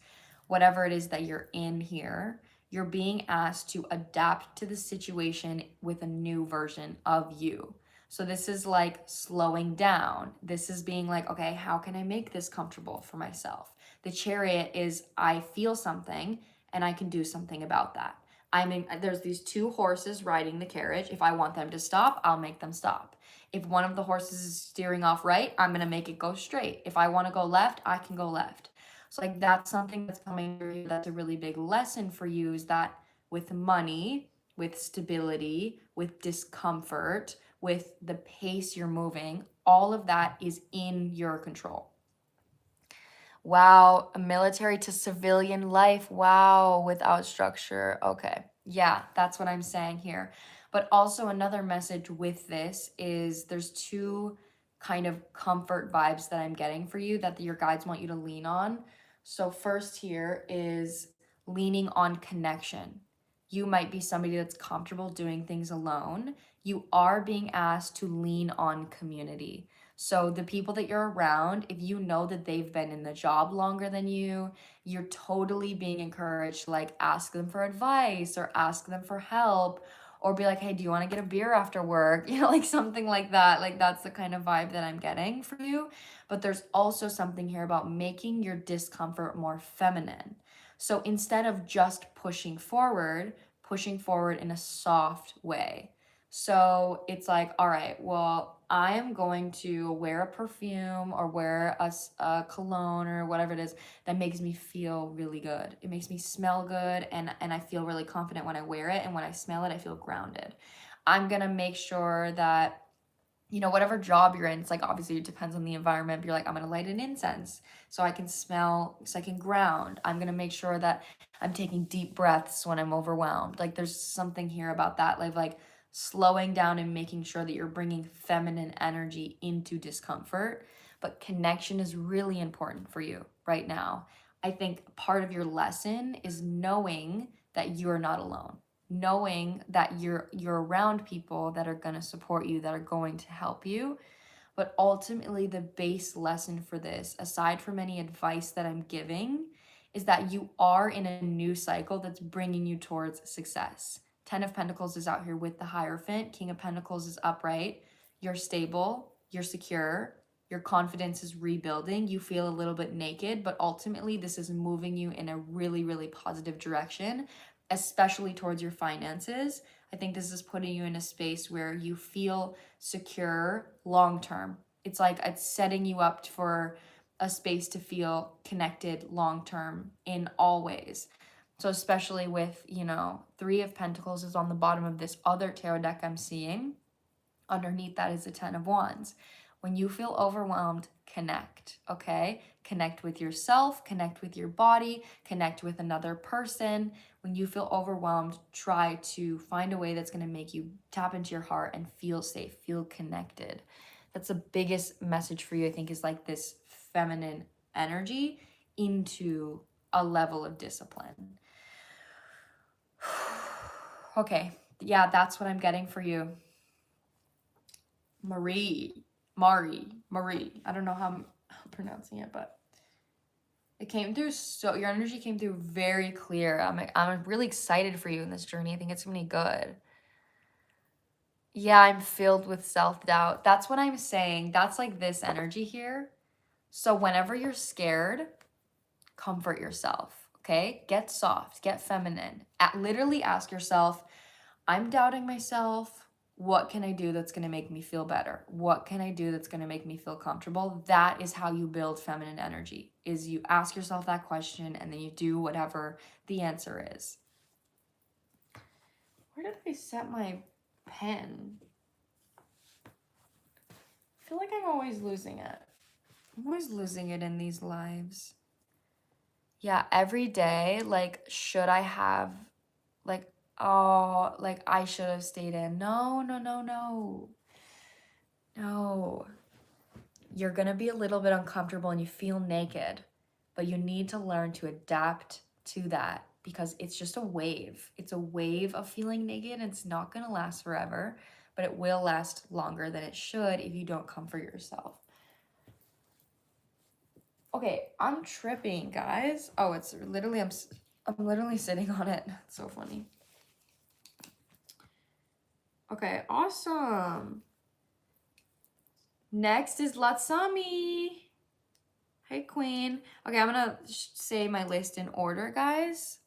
Whatever it is that you're in here, you're being asked to adapt to the situation with a new version of you. So this is like slowing down. This is being like, okay, how can I make this comfortable for myself? The Chariot is, I feel something and I can do something about that. There's these two horses riding the carriage. If I want them to stop, I'll make them stop. If one of the horses is steering off right, I'm going to make it go straight. If I want to go left, I can go left. So like that's something that's coming through. That's a really big lesson for you, is that with money, with stability, with discomfort, with the pace you're moving, all of that is in your control. Wow, military to civilian life. Wow, without structure. Okay. Yeah, that's what I'm saying here. But also another message with this is there's two kind of comfort vibes that I'm getting for you that your guides want you to lean on. So first here is leaning on connection. You might be somebody that's comfortable doing things alone. You are being asked to lean on community. So the people that you're around, if you know that they've been in the job longer than you, you're totally being encouraged to like ask them for advice or ask them for help, or be like, hey, do you want to get a beer after work? You know, like something like that. Like that's the kind of vibe that I'm getting for you. But there's also something here about making your discomfort more feminine. So instead of just pushing forward in a soft way. So it's like, all right, well, I am going to wear a perfume or wear a cologne or whatever it is that makes me feel really good. It makes me smell good, and I feel really confident when I wear it, and when I smell it, I feel grounded. I'm gonna make sure that, you know, whatever job you're in, it's like obviously it depends on the environment, but you're like, I'm gonna light an incense so I can smell, so I can ground. I'm gonna make sure that I'm taking deep breaths when I'm overwhelmed. Like there's something here about that, like slowing down and making sure that you're bringing feminine energy into discomfort. But connection is really important for you right now. I think part of your lesson is knowing that you're not alone, knowing that you're around people that are going to support you, that are going to help you. But ultimately, the base lesson for this, aside from any advice that I'm giving, is that you are in a new cycle that's bringing you towards success. 10 of Pentacles is out here with the Hierophant. King of Pentacles is upright. You're stable. You're secure. Your confidence is rebuilding. You feel a little bit naked, but ultimately this is moving you in a really, really positive direction, especially towards your finances. I think this is putting you in a space where you feel secure long term. It's like it's setting you up for a space to feel connected long term in all ways. So especially with, you know, 3 of Pentacles is on the bottom of this other tarot deck I'm seeing. Underneath that is the 10 of Wands. When you feel overwhelmed, connect, okay? Connect with yourself, connect with your body, connect with another person. When you feel overwhelmed, try to find a way that's going to make you tap into your heart and feel safe, feel connected. That's the biggest message for you, I think, is like this feminine energy into a level of discipline. Okay, yeah, that's what I'm getting for you. Marie. I don't know how I'm pronouncing it, but it came through, so your energy came through very clear. I'm really excited for you in this journey. I think it's gonna be good. Yeah, I'm filled with self-doubt. That's what I'm saying. That's like this energy here. So whenever you're scared, comfort yourself, okay? Get soft, get feminine. Literally ask yourself, I'm doubting myself. What can I do that's going to make me feel better? What can I do that's going to make me feel comfortable? That is how you build feminine energy, is you ask yourself that question and then you do whatever the answer is. Where did I set my pen? I feel like I'm always losing it. I'm always losing it in these lives. Yeah, every day, like, should I have, like, Oh, like I should have stayed in. No, no, no, no. No. You're gonna be a little bit uncomfortable and you feel naked, but you need to learn to adapt to that because it's just a wave. It's a wave of feeling naked and it's not gonna last forever, but it will last longer than it should if you don't comfort yourself. Okay, I'm tripping, guys. Oh, it's literally, I'm literally sitting on it. It's so funny. Okay, awesome. Next is Latsami. Hey, Queen. Okay, I'm gonna say my list in order, guys.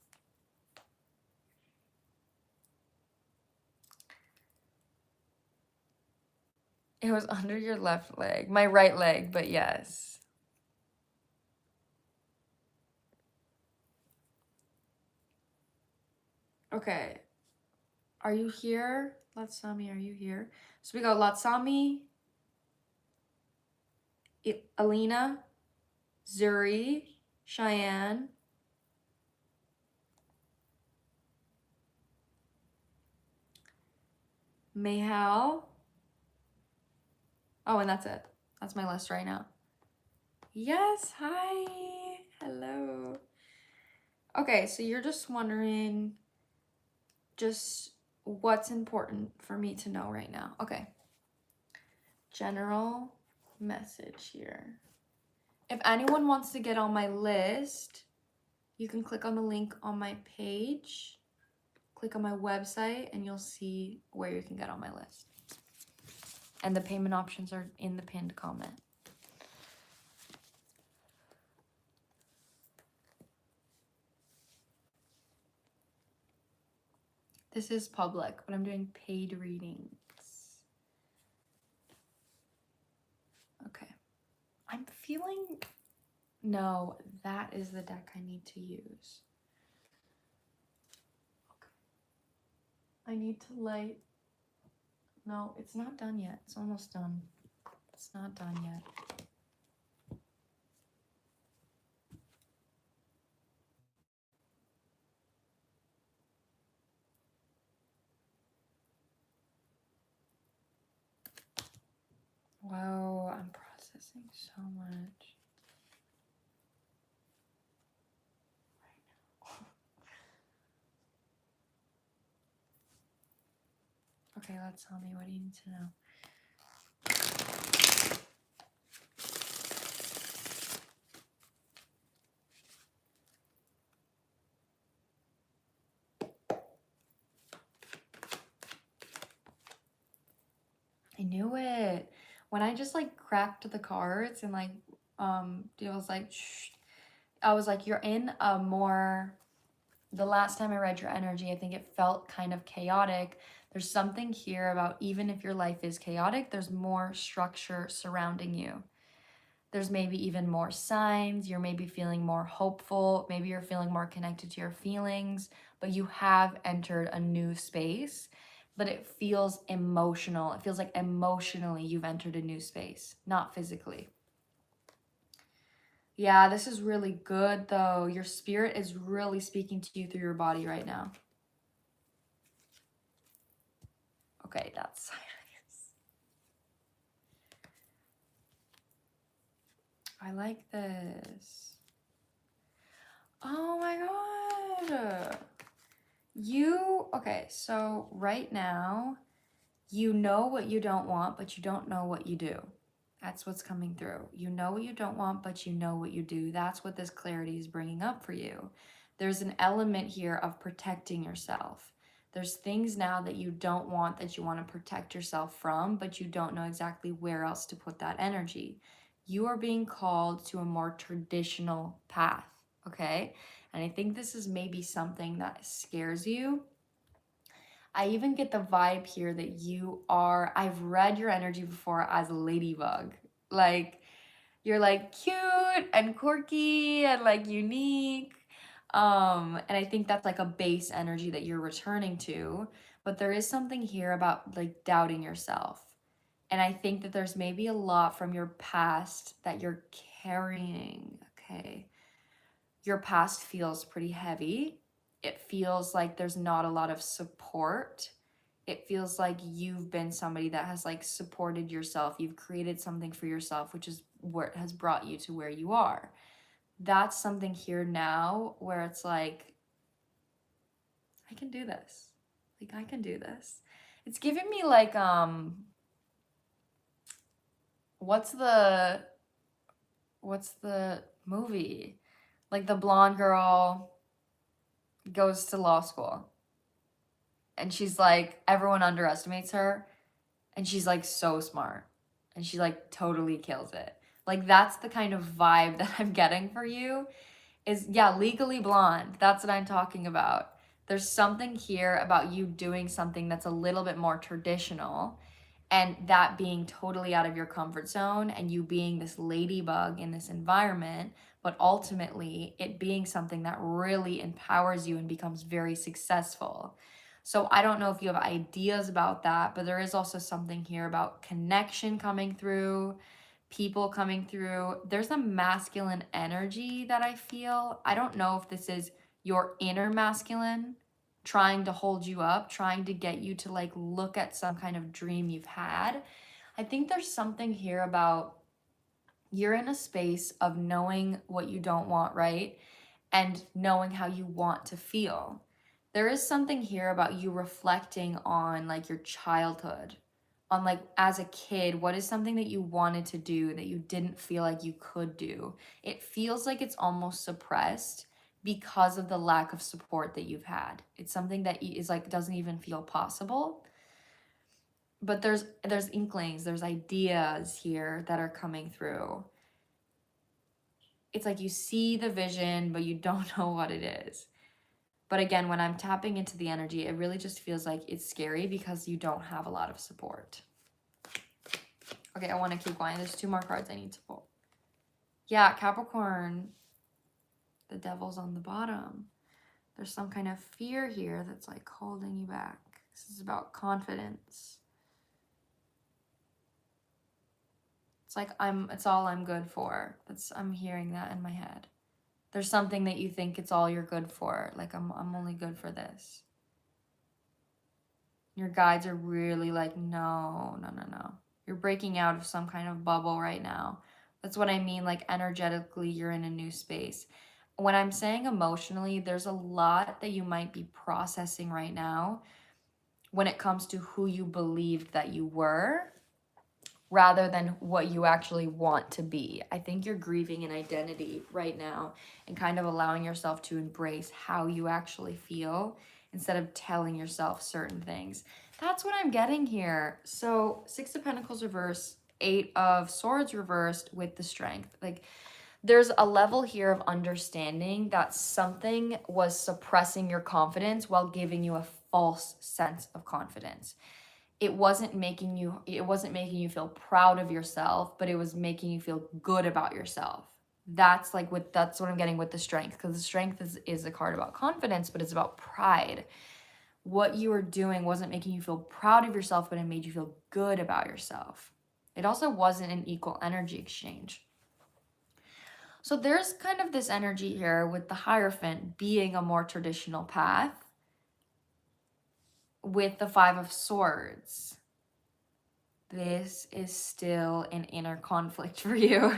It was under your left leg. My right leg, but yes. Okay. Are you here? Latsami, are you here? So we got Latsami, Alina, Zuri, Cheyenne, Mayhal. Oh, and that's it. That's my list right now. Yes, hi. Hello. Okay, so you're just wondering just what's important for me to know right now. Okay. General message here. If anyone wants to get on my list, you can click on the link on my page, click on my website, and you'll see where you can get on my list. And the payment options are in the pinned comment. This is public, but I'm doing paid readings. Okay. I'm feeling... No, that is the deck I need to use. Okay. I need to light... No, it's not done yet. It's almost done. It's not done yet. Wow, I'm processing so much. Okay, let's tell me, what do you need to know? I knew it. When I just like cracked the cards and like it was like shh, I was like, you're in a more... The last time I read your energy, I think it felt kind of chaotic. There's something here about even if your life is chaotic, there's more structure surrounding you. There's maybe even more signs. You're maybe feeling more hopeful. Maybe you're feeling more connected to your feelings, but you have entered a new space, but it feels emotional. It feels like emotionally you've entered a new space, not physically. Yeah, this is really good though. Your spirit is really speaking to you through your body right now. Okay, that's silence. I like this. Oh my God. Okay, so right now, you know what you don't want, but you don't know what you do. That's what's coming through. You know what you don't want, but you know what you do. That's what this clarity is bringing up for you. There's an element here of protecting yourself. There's things now that you don't want, that you want to protect yourself from, but you don't know exactly where else to put that energy. You are being called to a more traditional path, okay? And I think this is maybe something that scares you. I even get the vibe here that you are... I've read your energy before as a ladybug. Like, you're like cute and quirky and like unique. And I think that's like a base energy that you're returning to. But there is something here about like doubting yourself. And I think that there's maybe a lot from your past that you're carrying, okay? Your past feels pretty heavy. it feels like there's not a lot of support. It feels like you've been somebody that has like supported yourself. You've created something for yourself, which is what has brought you to where you are. That's something here now where it's like, I can do this. Like, I can do this. It's giving me like, what's the movie? Like the blonde girl goes to law school and she's like, everyone underestimates her and she's like so smart and she like totally kills it. Like that's the kind of vibe that I'm getting for you is, yeah, Legally Blonde. That's what I'm talking about. There's something here about you doing something that's a little bit more traditional and that being totally out of your comfort zone and you being this ladybug in this environment, but ultimately it being something that really empowers you and becomes very successful. So I don't know if you have ideas about that, but there is also something here about connection coming through, people coming through. There's a masculine energy that I feel. I don't know if this is your inner masculine trying to hold you up, trying to get you to like look at some kind of dream you've had. I think there's something here about you're in a space of knowing what you don't want, right? And knowing how you want to feel. There is something here about you reflecting on like your childhood, on like as a kid, what is something that you wanted to do that you didn't feel like you could do? It feels like it's almost suppressed because of the lack of support that you've had. It's something that is like doesn't even feel possible. But there's inklings, there's ideas here that are coming through. It's like you see the vision, but you don't know what it is. But again, when I'm tapping into the energy, it really just feels like it's scary because you don't have a lot of support. Okay, I want to keep going. There's 2 more cards I need to pull. Yeah, Capricorn, the devil's on the bottom. There's some kind of fear here that's like holding you back. This is about confidence. It's like it's all I'm good for. I'm hearing that in my head. There's something that you think it's all you're good for. Like, I'm only good for this. Your guides are really like, no. You're breaking out of some kind of bubble right now. That's what I mean. Like, energetically, you're in a new space. When I'm saying emotionally, there's a lot that you might be processing right now when it comes to who you believed that you were rather than what you actually want to be. I think you're grieving an identity right now and kind of allowing yourself to embrace how you actually feel instead of telling yourself certain things. That's what I'm getting here. So 6 of Pentacles reversed, 8 of Swords reversed with the Strength. Like, there's a level here of understanding that something was suppressing your confidence while giving you a false sense of confidence. It wasn't making you feel proud of yourself, but it was making you feel good about yourself. That's what I'm getting with the Strength, because the Strength is a card about confidence, but it's about pride. What you were doing wasn't making you feel proud of yourself, but it made you feel good about yourself. It also wasn't an equal energy exchange. So there's kind of this energy here with the Hierophant being a more traditional path with the 5 of Swords. This is still an inner conflict for you.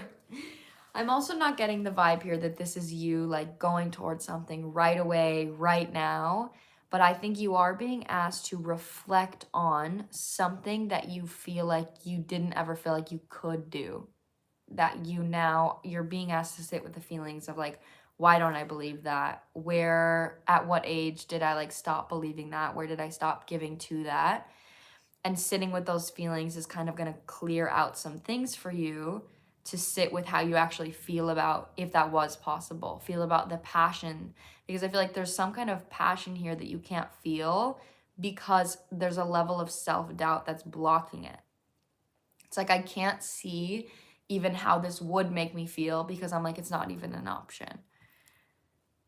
I'm also not getting the vibe here that this is you like going towards something right away, right now. But I think you are being asked to reflect on something that you feel like you didn't ever feel like you could do. That you're being asked to sit with the feelings of like, why don't I believe that? At what age did I like stop believing that? Where did I stop giving to that? And sitting with those feelings is kind of going to clear out some things for you to sit with how you actually feel about if that was possible. Feel about the passion, because I feel like there's some kind of passion here that you can't feel because there's a level of self-doubt that's blocking it. It's like, I can't see even how this would make me feel because I'm like, it's not even an option.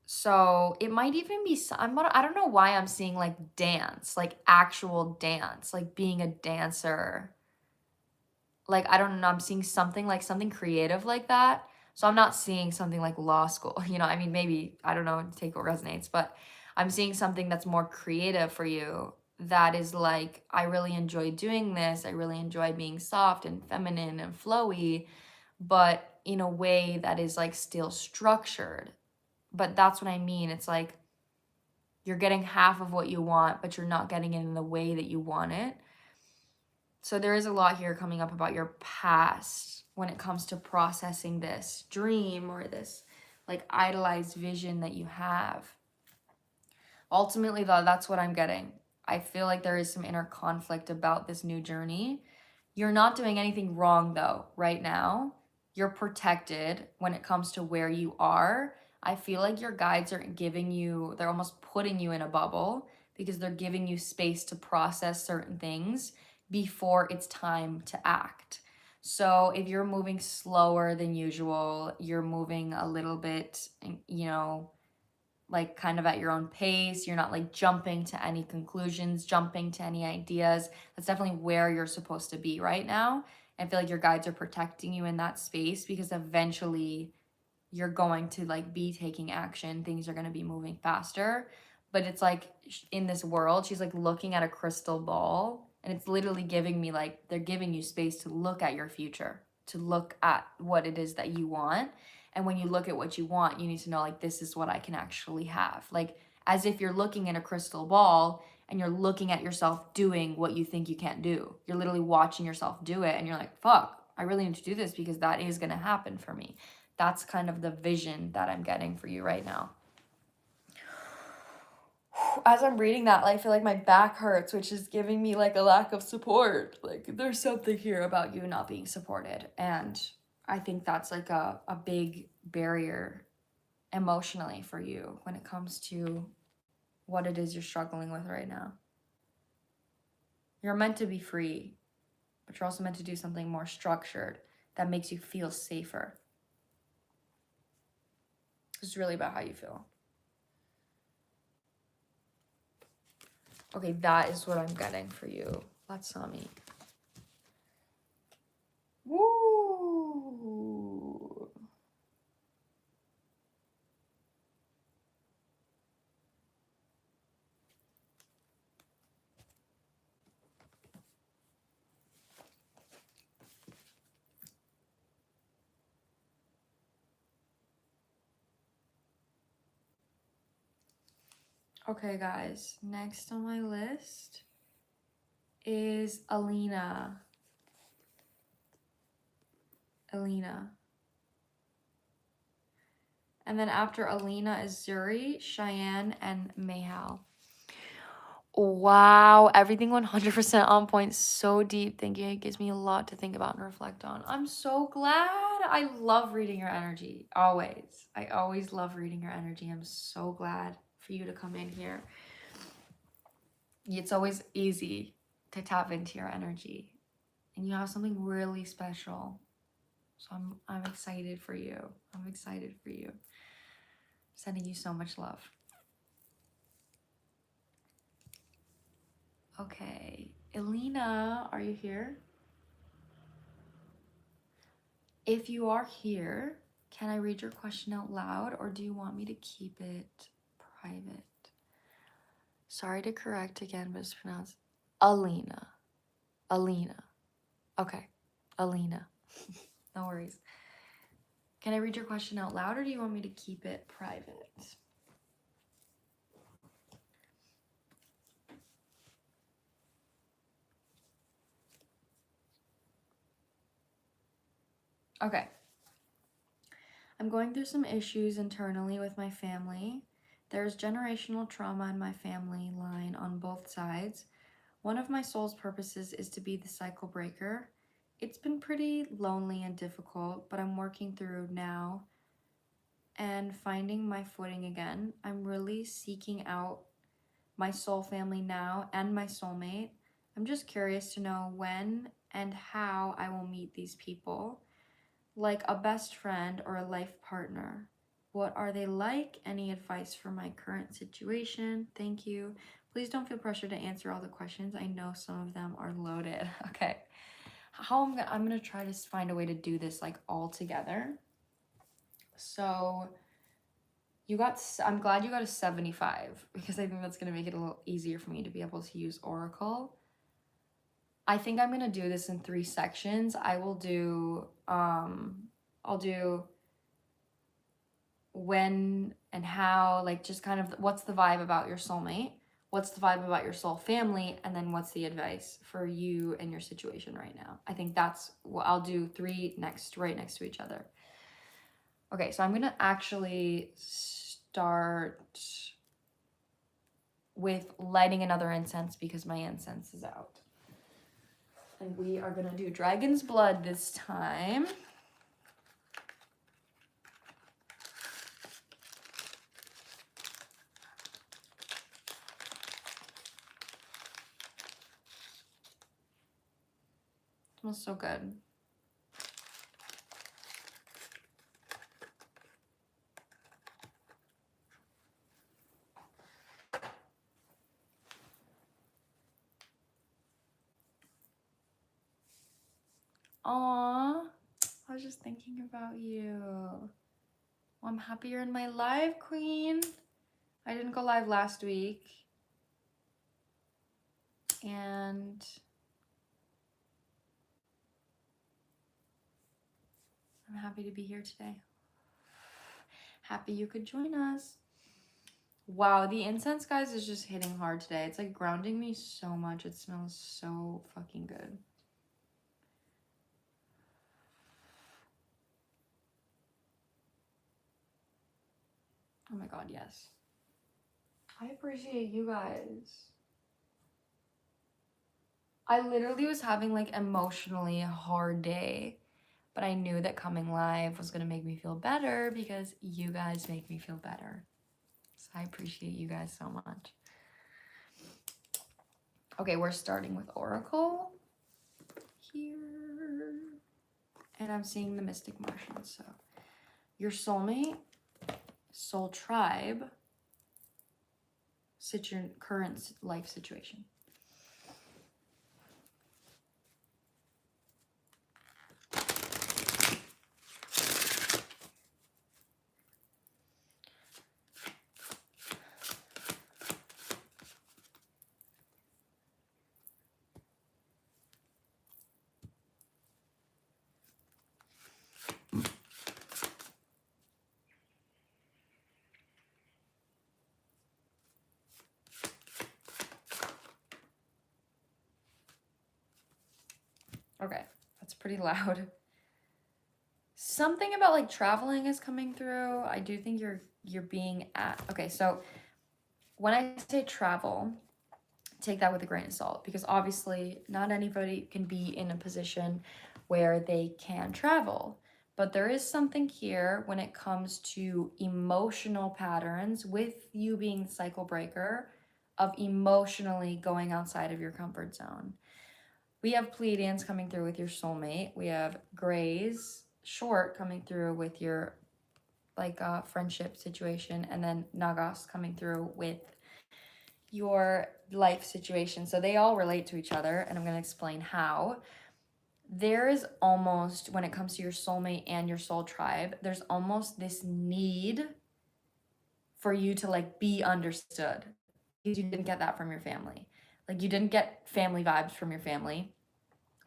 So it might even be, I don't know why I'm seeing like dance, like actual dance, like being a dancer. Like, I don't know, I'm seeing something creative like that. So I'm not seeing something like law school, I mean, maybe, I don't know, take what resonates, but I'm seeing something that's more creative for you, that is like, I really enjoy doing this. I really enjoy being soft and feminine and flowy, but in a way that is like still structured. But that's what I mean. It's like you're getting half of what you want, but you're not getting it in the way that you want it. So there is a lot here coming up about your past when it comes to processing this dream or this like idolized vision that you have. Ultimately, though, that's what I'm getting. I feel like there is some inner conflict about this new journey. You're not doing anything wrong, though, right now. You're protected when it comes to where you are. I feel like your guides are giving you, they're almost putting you in a bubble because they're giving you space to process certain things before it's time to act. So if you're moving slower than usual, you're moving a little bit, you know, like kind of at your own pace. You're not like jumping to any conclusions, jumping to any ideas. That's definitely where you're supposed to be right now. I feel like your guides are protecting you in that space because eventually you're going to like be taking action. Things are going to be moving faster. But it's like in this world, she's like looking at a crystal ball, and it's literally giving me like, they're giving you space to look at your future, to look at what it is that you want. And when you look at what you want, you need to know like, this is what I can actually have. Like as if you're looking in a crystal ball and you're looking at yourself doing what you think you can't do. You're literally watching yourself do it and you're like, fuck, I really need to do this because that is going to happen for me. That's kind of the vision that I'm getting for you right now. As I'm reading that, I feel like my back hurts, which is giving me like a lack of support. Like there's something here about you not being supported. And I think that's like a big barrier emotionally for you when it comes to what it is you're struggling with right now. You're meant to be free, but you're also meant to do something more structured that makes you feel safer. It's really about how you feel. Okay, that is what I'm getting for you. That's not me. Woo! Okay, guys, next on my list is Alina. And then after Alina is Zuri, Cheyenne, and Mayhal. Wow, everything 100% on point. So deep thinking. It gives me a lot to think about and reflect on. I'm so glad. I love reading your energy. Always. I always love reading your energy. I'm so glad for you to come in here. It's always easy to tap into your energy. And you have something really special. So I'm excited for you. I'm excited for you. Sending you so much love. Okay, Elena, are you here? If you are here, can I read your question out loud or do you want me to keep it private? Sorry to correct again, but it's pronounced Alina. Okay, Alina. No worries. Can I read your question out loud or do you want me to keep it private? Okay. I'm going through some issues internally with my family. There's generational trauma in my family line on both sides. One of my soul's purposes is to be the cycle breaker. It's been pretty lonely and difficult, but I'm working through now and finding my footing again. I'm really seeking out my soul family now and my soulmate. I'm just curious to know when and how I will meet these people, like a best friend or a life partner. What are they like? Any advice for my current situation? Thank you. Please don't feel pressured to answer all the questions. I know some of them are loaded. Okay. I'm gonna try to find a way to do this like all together. So I'm glad you got a 75 because I think that's going to make it a little easier for me to be able to use Oracle. I think I'm going to do this in 3 sections. I'll do when and how, like just kind of what's the vibe about your soulmate, what's the vibe about your soul family, and then what's the advice for you and your situation right now. I think that's what I'll do, 3 right next to each other. Okay, so I'm going to actually start with lighting another incense because my incense is out. And we are going to do dragon's blood this time. It smells so good. Aww, I was just thinking about you. Well, I'm happy you're in my live, queen. I didn't go live last week. And I'm happy to be here today. Happy you could join us. Wow, the incense, guys, is just hitting hard today. It's like grounding me so much. It smells so fucking good. Oh my God, yes. I appreciate you guys. I literally was having like emotionally a hard day, but I knew that coming live was gonna make me feel better because you guys make me feel better. So I appreciate you guys so much. Okay, we're starting with Oracle here. And I'm seeing the Mystic Martian. So your soulmate, soul tribe, current life situation. Okay, that's pretty loud. Something about like traveling is coming through. I do think you're being at. Okay, so when I say travel, take that with a grain of salt because obviously not anybody can be in a position where they can travel. But there is something here when it comes to emotional patterns with you being the cycle breaker of emotionally going outside of your comfort zone. We have Pleiadians coming through with your soulmate. We have Grays, Short, coming through with your like friendship situation. And then Nagas coming through with your life situation. So they all relate to each other. And I'm going to explain how. There is almost, when it comes to your soulmate and your soul tribe, there's almost this need for you to like be understood. You didn't get that from your family. Like you didn't get family vibes from your family.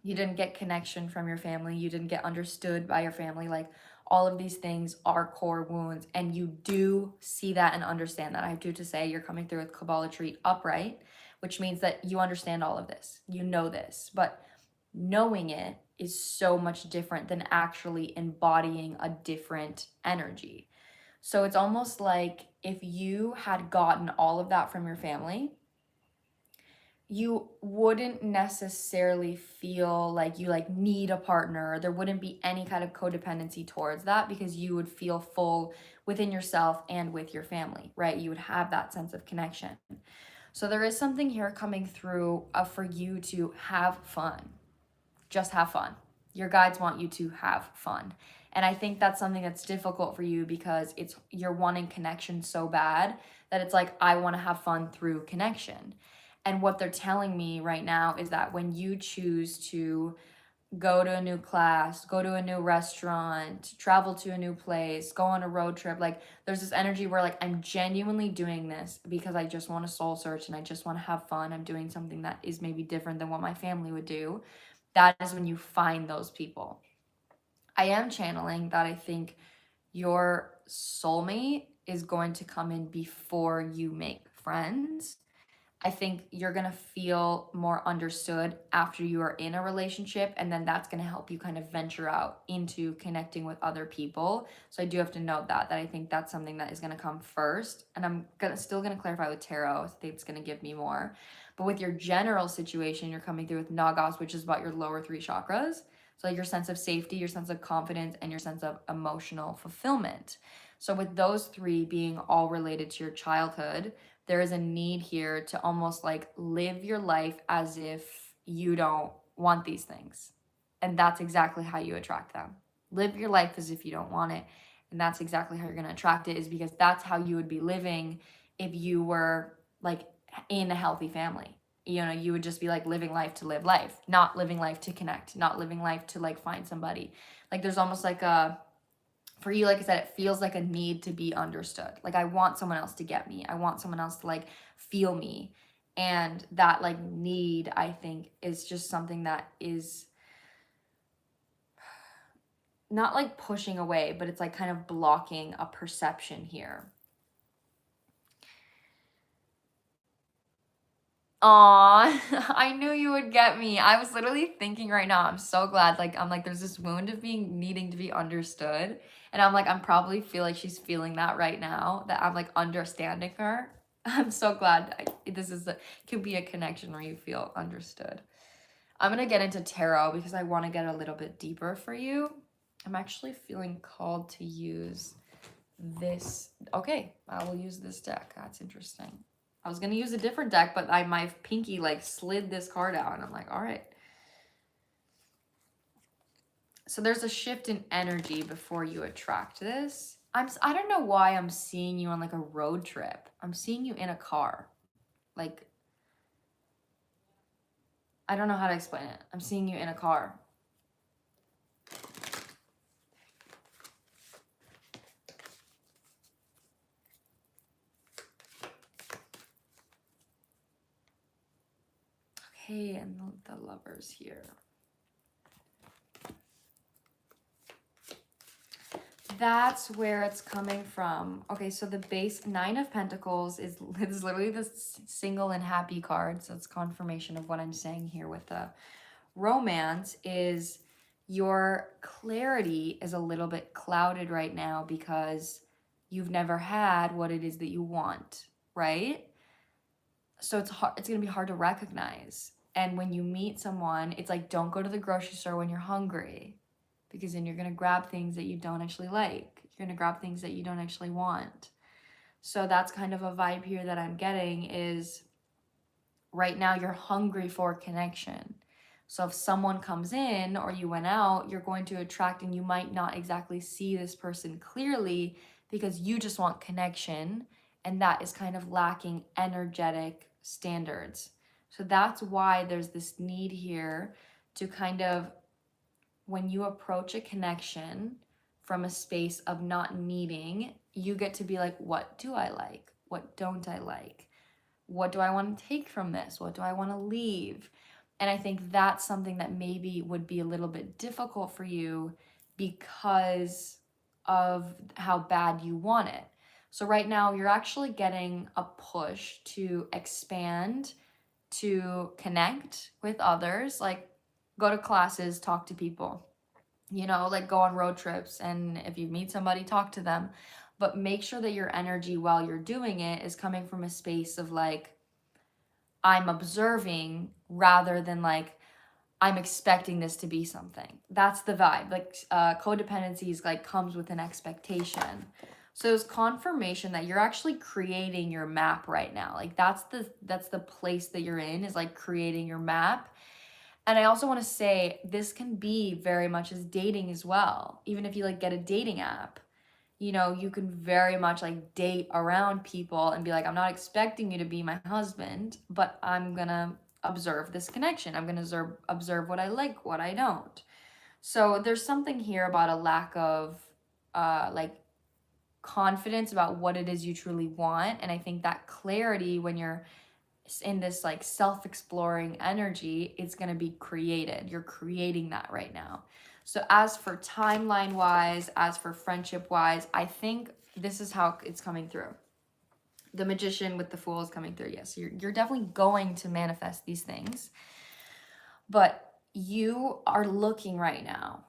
You didn't get connection from your family. You didn't get understood by your family. Like all of these things are core wounds. And you do see that and understand that. I have to say you're coming through with Kabbalah Tree upright, which means that you understand all of this. You know this. But knowing it is so much different than actually embodying a different energy. So it's almost like if you had gotten all of that from your family, you wouldn't necessarily feel like you like need a partner. There wouldn't be any kind of codependency towards that because you would feel full within yourself and with your family, right? You would have that sense of connection. So there is something here coming through for you to have fun. Just have fun. Your guides want you to have fun. And I think that's something that's difficult for you because you're wanting connection so bad that it's like, I want to have fun through connection. And what they're telling me right now is that when you choose to go to a new class, go to a new restaurant, travel to a new place, go on a road trip. Like there's this energy where like I'm genuinely doing this because I just want to soul search and I just want to have fun. I'm doing something that is maybe different than what my family would do. That is when you find those people. I am channeling that I think your soulmate is going to come in before you make friends. I think you're going to feel more understood after you are in a relationship, and then that's going to help you kind of venture out into connecting with other people. So I do have to note that I think that's something that is going to come first, and I'm still going to clarify with tarot. I think it's going to give me more. But with your general situation, you're coming through with Nagas, which is about your lower 3 chakras. So your sense of safety, your sense of confidence, and your sense of emotional fulfillment. So with those 3 being all related to your childhood, there is a need here to almost like live your life as if you don't want these things. And that's exactly how you attract them. Live your life as if you don't want it. And that's exactly how you're going to attract it, is because that's how you would be living if you were like in a healthy family. You know, you would just be like living life to live life, not living life to connect, not living life to like find somebody. Like there's almost like a, for you, like I said, it feels like a need to be understood. Like I want someone else to get me. I want someone else to like feel me. And that like need, I think, is just something that is not like pushing away, but it's like kind of blocking a perception here. Aw, I knew you would get me. I was literally thinking right now, I'm so glad. Like, I'm like, there's this wound of being needing to be understood. And I'm like, I'm probably feel like she's feeling that right now, that I'm like understanding her. I'm so glad this is could be a connection where you feel understood. I'm going to get into tarot because I want to get a little bit deeper for you. I'm actually feeling called to use this. Okay, I will use this deck. That's interesting. I was going to use a different deck, but my pinky like slid this card out and I'm like, all right. So there's a shift in energy before you attract this. I don't know why I'm seeing you on like a road trip. I'm seeing you in a car. Like, I don't know how to explain it. I'm seeing you in a car. Okay, and the Lovers here. That's where it's coming from. Okay, so the base 9 of Pentacles is literally the single and happy card. So it's confirmation of what I'm saying here with the romance is your clarity is a little bit clouded right now because you've never had what it is that you want, right? So it's hard, it's going to be hard to recognize. And when you meet someone, it's like, don't go to the grocery store when you're hungry, because then you're going to grab things that you don't actually like. You're going to grab things that you don't actually want. So that's kind of a vibe here that I'm getting is right now you're hungry for connection. So if someone comes in or you went out, you're going to attract, and you might not exactly see this person clearly because you just want connection, and that is kind of lacking energetic standards. So that's why there's this need here to kind of, when you approach a connection from a space of not needing, you get to be like, what do I like? What don't I like? What do I want to take from this? What do I want to leave? And I think that's something that maybe would be a little bit difficult for you because of how bad you want it. So right now you're actually getting a push to expand, to connect with others, like go to classes, talk to people, you know, like go on road trips. And if you meet somebody, talk to them. But make sure that your energy while you're doing it is coming from a space of like, I'm observing rather than like, I'm expecting this to be something. That's the vibe. Like codependency is like comes with an expectation. So it's confirmation that you're actually creating your map right now. Like that's the place that you're in, is like creating your map. And I also want to say this can be very much as dating as well. Even if you like get a dating app, you know, you can very much like date around people and be like, I'm not expecting you to be my husband, but I'm gonna observe this connection. I'm going to observe what I like, what I don't. So there's something here about a lack of like confidence about what it is you truly want. And I think that clarity, when you're in this like self-exploring energy, it's going to be created. You're creating that right now. So as for timeline wise, as for friendship wise, I think this is how it's coming through. The Magician with the Fool is coming through. Yes, you're definitely going to manifest these things, but you are looking right now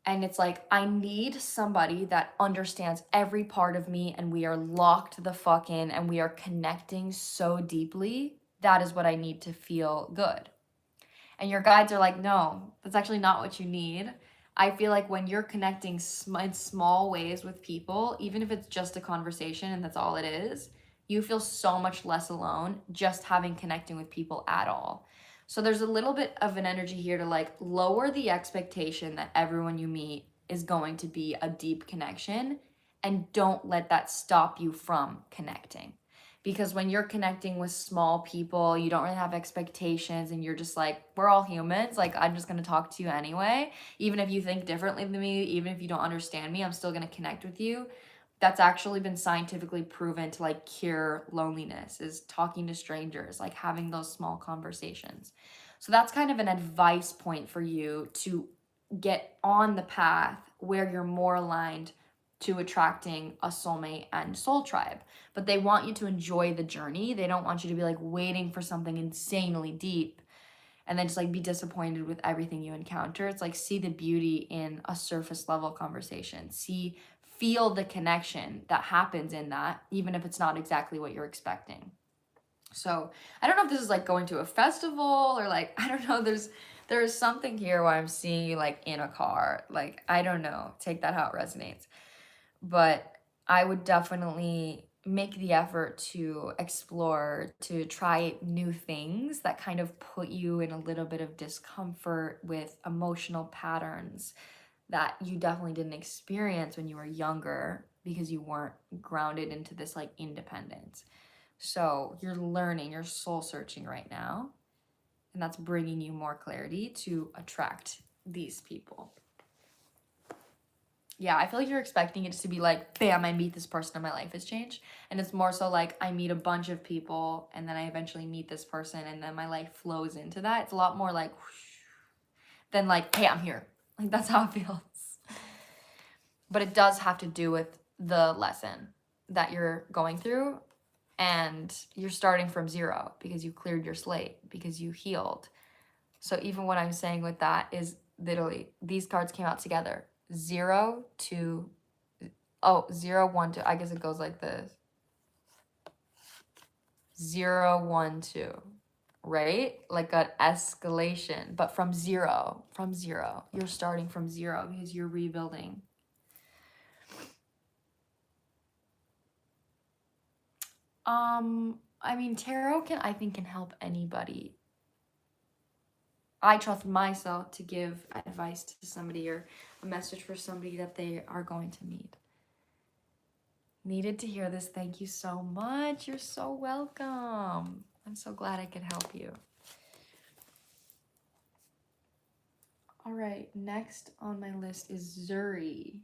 and it's like, I need somebody that understands every part of me and we are locked the fuck in and we are connecting so deeply. That is what I need to feel good. And your guides are like, no, that's actually not what you need. I feel like when you're connecting in small ways with people, even if it's just a conversation and that's all it is, you feel so much less alone just having connecting with people at all. So there's a little bit of an energy here to like lower the expectation that everyone you meet is going to be a deep connection, and don't let that stop you from connecting. Because when you're connecting with small people, you don't really have expectations and you're just like, we're all humans. Like, I'm just going to talk to you anyway. Even if you think differently than me, even if you don't understand me, I'm still going to connect with you. That's actually been scientifically proven to like cure loneliness, is talking to strangers, like having those small conversations. So that's kind of an advice point for you to get on the path where you're more aligned to attracting a soulmate and soul tribe. But they want you to enjoy the journey. They don't want you to be like waiting for something insanely deep and then just like be disappointed with everything you encounter. It's like, see the beauty in a surface level conversation. Feel the connection that happens in that, even if it's not exactly what you're expecting. So I don't know if this is like going to a festival or like, I don't know, there's something here where I'm seeing you like in a car. Like, I don't know, take that how it resonates. But I would definitely make the effort to explore, to try new things that kind of put you in a little bit of discomfort with emotional patterns that you definitely didn't experience when you were younger because you weren't grounded into this like independence. So you're learning, you're soul searching right now, and that's bringing you more clarity to attract these people. Yeah, I feel like you're expecting it to be like, bam, I meet this person and my life has changed. And it's more so like, I meet a bunch of people and then I eventually meet this person and then my life flows into that. It's a lot more like, whoosh, than like, hey, I'm here. Like, that's how it feels. But it does have to do with the lesson that you're going through, and you're starting from zero because you cleared your slate, because you healed. So even what I'm saying with that is literally, these cards came out together. 0 to 0 1 2. I guess it goes like this. 0 1 2, right? Like an escalation, but from zero. You're starting from zero because you're rebuilding. I mean, tarot I think can help anybody. I trust myself to give advice to somebody or a message for somebody that they are going to meet. Needed to hear this. Thank you so much. You're so welcome. I'm so glad I could help you. All right, next on my list is Zuri.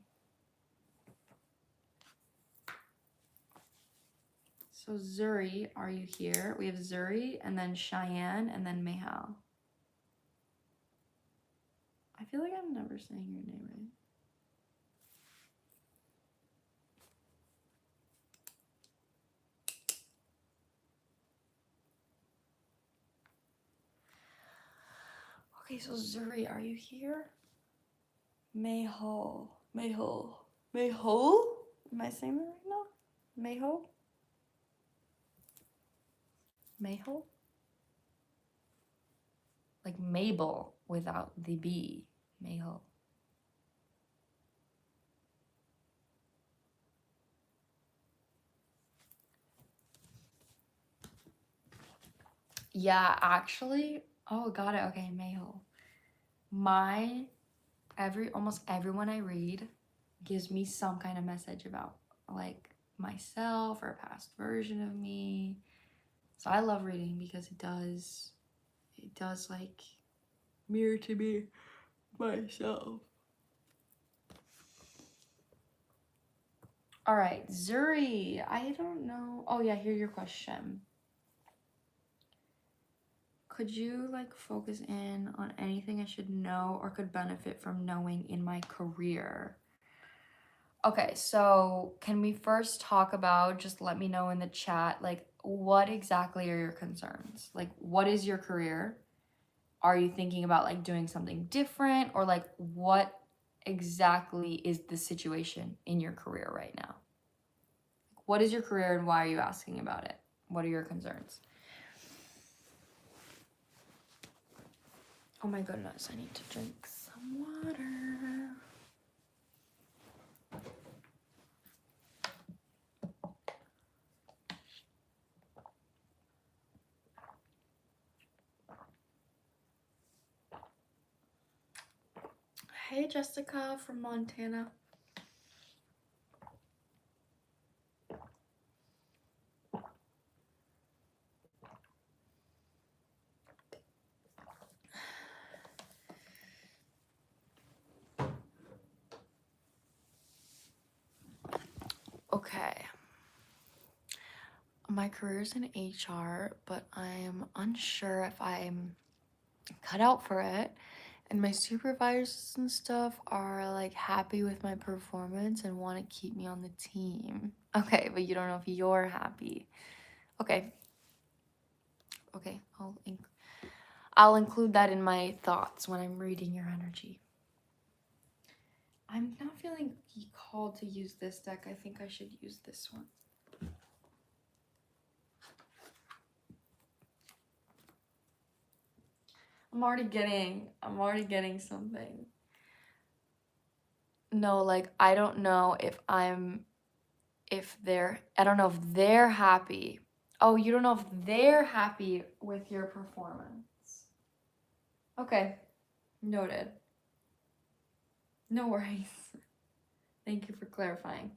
So Zuri, are you here? We have Zuri and then Cheyenne and then Mehal. I feel like I'm never saying your name right. Okay, so Zuri, are you here? Mehal. Am I saying that right now? Mehal? Like Mabel without the B. Mehal. Yeah, actually, oh, got it. Okay, Mehal. Almost everyone I read gives me some kind of message about like myself or a past version of me. So I love reading because it does it does like mirror to me myself. All right, Zuri, I don't know. Oh yeah, here's your question. Could you like focus in on anything I should know or could benefit from knowing in my career? Okay, so can we first talk about, just let me know in the chat, like what exactly are your concerns? Like what is your career? Are you thinking about like doing something different, or like what exactly is the situation in your career right now? What is your career and why are you asking about it? What are your concerns? Oh my goodness, I need to drink some water. Hey Jessica from Montana. Okay. My career's in HR, but I'm unsure if I'm cut out for it. And my supervisors and stuff are like happy with my performance and want to keep me on the team. Okay, but you don't know if you're happy. Okay. Okay, I'll include that in my thoughts when I'm reading your energy. I'm not feeling called to use this deck. I think I should use this one. I'm already getting something. No, like I don't know if they're happy. Oh, you don't know if they're happy with your performance. Okay, noted. No worries. Thank you for clarifying.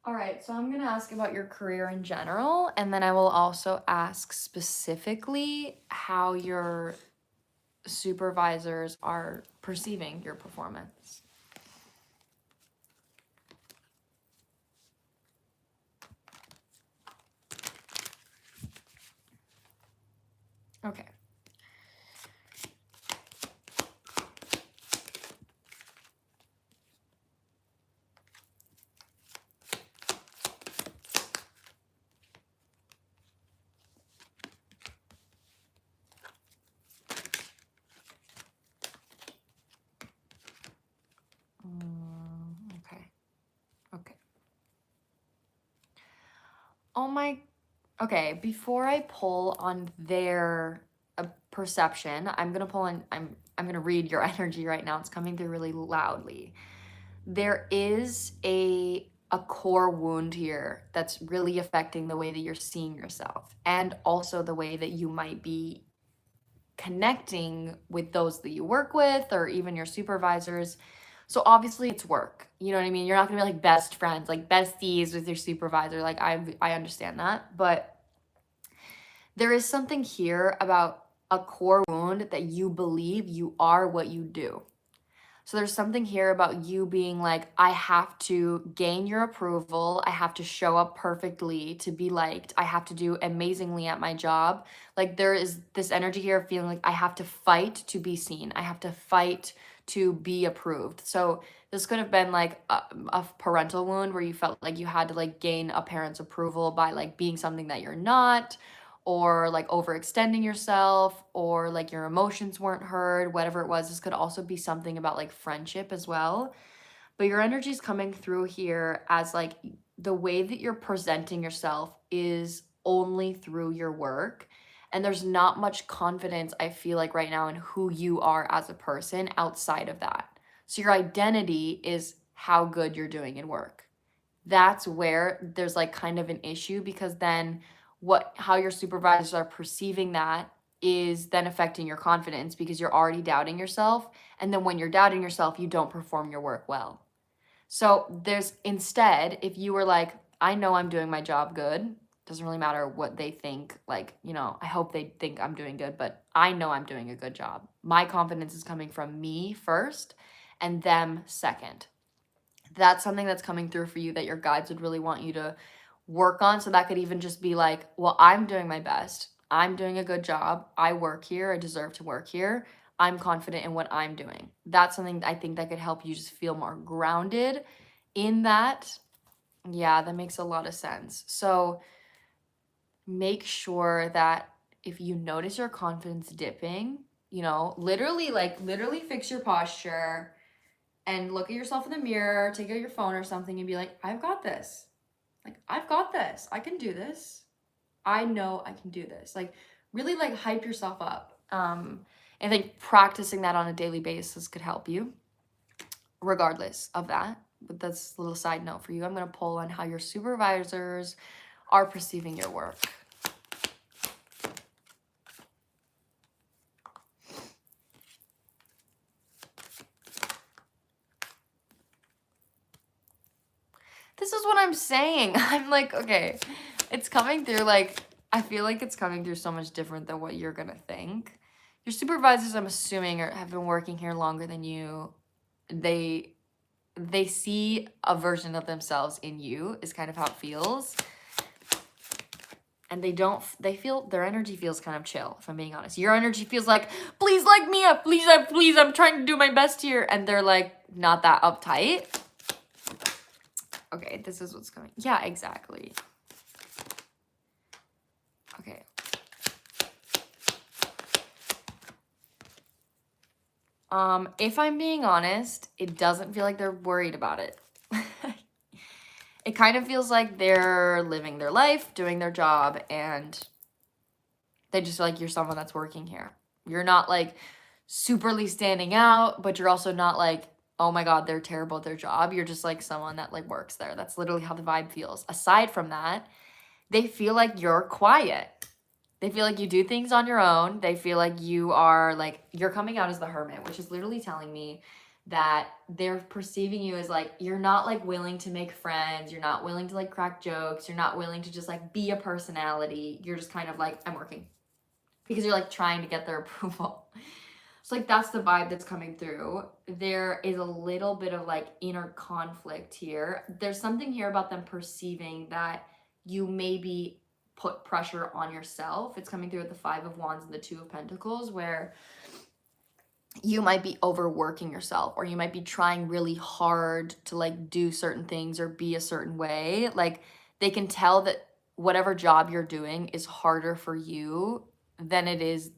All right, so I'm gonna ask about your career in general, and then I will also ask specifically how your supervisors are perceiving your performance. Okay. Okay. Okay. Oh my. Okay, before I pull on their perception, I'm gonna pull on. I'm gonna read your energy right now. It's coming through really loudly. There is a core wound here that's really affecting the way that you're seeing yourself, and also the way that you might be connecting with those that you work with or even your supervisors. So obviously it's work. You know what I mean? You're not gonna be like best friends, like besties with your supervisor. Like I understand that, but there is something here about a core wound that you believe you are what you do. So there's something here about you being like, I have to gain your approval. I have to show up perfectly to be liked. I have to do amazingly at my job. Like there is this energy here of feeling like I have to fight to be seen. I have to fight to be approved. So this could have been like a parental wound where you felt like you had to like gain a parent's approval by like being something that you're not, or like overextending yourself, or like your emotions weren't heard, whatever it was. This could also be something about like friendship as well. But your energy is coming through here as like the way that you're presenting yourself is only through your work. And there's not much confidence, I feel like, right now in who you are as a person outside of that. So your identity is how good you're doing in work. That's where there's like kind of an issue, because then how your supervisors are perceiving that is then affecting your confidence, because you're already doubting yourself. And then when you're doubting yourself, you don't perform your work well. So there's instead, if you were like, I know I'm doing my job good, Doesn't really matter what they think. Like, you know, I hope they think I'm doing good, but I know I'm doing a good job. My confidence is coming from me first and them second. That's something that's coming through for you that your guides would really want you to work on. So that could even just be like, well, I'm doing my best. I'm doing a good job. I work here. I deserve to work here. I'm confident in what I'm doing. That's something I think that could help you just feel more grounded in that. Yeah, that makes a lot of sense. So make sure that if you notice your confidence dipping, you know, literally fix your posture and look at yourself in the mirror, take out your phone or something and be like, I've got this. Like, I've got this. I can do this. I know I can do this. Like, really like hype yourself up. I think practicing that on a daily basis could help you regardless of that. But that's a little side note for you. I'm going to pull on how your supervisors are perceiving your work. This is what I'm saying. I'm like, okay, it's coming through like, I feel like it's coming through so much different than what you're going to think. Your supervisors, I'm assuming, have been working here longer than you. They see a version of themselves in you is kind of how it feels. And they feel, their energy feels kind of chill, if I'm being honest. Your energy feels like, please like me up, please, I'm trying to do my best here. And they're like, not that uptight. Okay, this is what's coming. Yeah, exactly. Okay. If I'm being honest, it doesn't feel like they're worried about it. It kind of feels like they're living their life, doing their job, and they just feel like you're someone that's working here. You're not like superly standing out, but you're also not like, oh my God, they're terrible at their job. You're just like someone that like works there. That's literally how the vibe feels. Aside from that, they feel like you're quiet. They feel like you do things on your own. They feel like you are like, you're coming out as the hermit, which is literally telling me that they're perceiving you as like, you're not like willing to make friends. You're not willing to like crack jokes. You're not willing to just like be a personality. You're just kind of like, I'm working. Because you're like trying to get their approval. So like that's the vibe that's coming through. There is a little bit of like inner conflict here. There's something here about them perceiving that you maybe put pressure on yourself. It's coming through with the 5 of Wands and the 2 of Pentacles, where you might be overworking yourself, or you might be trying really hard to like do certain things or be a certain way. Like they can tell that whatever job you're doing is harder for you than it is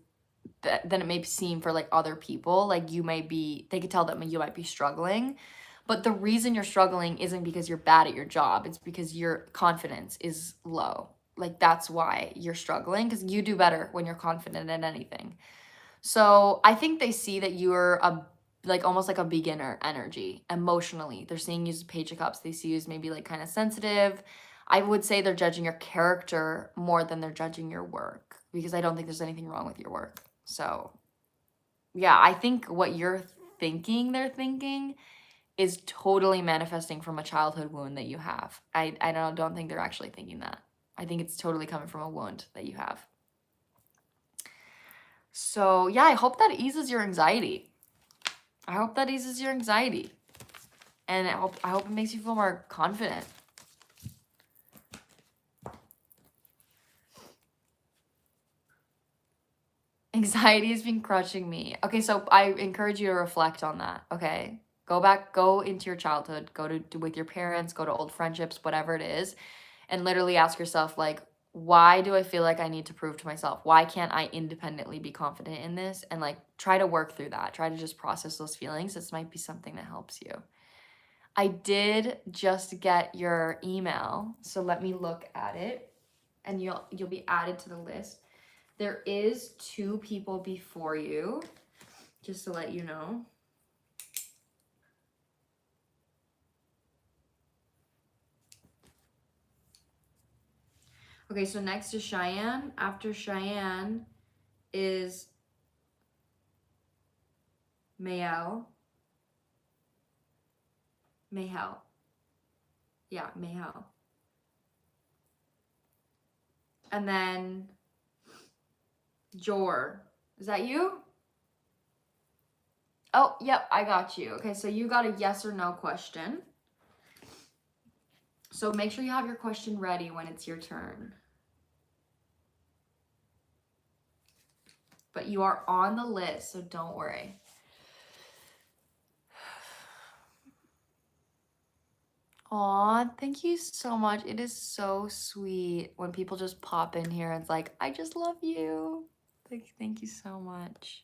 than it may seem for like other people. Like they could tell that you might be struggling, but the reason you're struggling isn't because you're bad at your job. It's because your confidence is low. Like that's why you're struggling, because you do better when you're confident in anything. So I think they see that you're almost like a beginner energy emotionally. They're seeing you as Page of Cups. They see you as maybe like kind of sensitive. I would say they're judging your character more than they're judging your work, because I don't think there's anything wrong with your work. So yeah, I think what you're thinking they're thinking is totally manifesting from a childhood wound that you have. I don't think they're actually thinking that. I think it's totally coming from a wound that you have. So yeah, I hope that eases your anxiety. I hope that eases your anxiety. And I hope it makes you feel more confident. Anxiety has been crushing me. Okay, so I encourage you to reflect on that, okay? Go into your childhood, with your parents, go to old friendships, whatever it is, and literally ask yourself, like, why do I feel like I need to prove to myself? Why can't I independently be confident in this? And like, try to work through that. Try to just process those feelings. This might be something that helps you. I did just get your email, so let me look at it, and you'll be added to the list. There is 2 people before you, just to let you know. Okay, so next is Cheyenne. After Cheyenne is Mayel. Yeah, Mayel. And then Jor. Is that you? Oh, yep, I got you. Okay, so you got a yes or no question. So make sure you have your question ready when it's your turn. But you are on the list, so don't worry. Aw, thank you so much. It is so sweet when people just pop in here and it's like, I just love you. Thank you so much.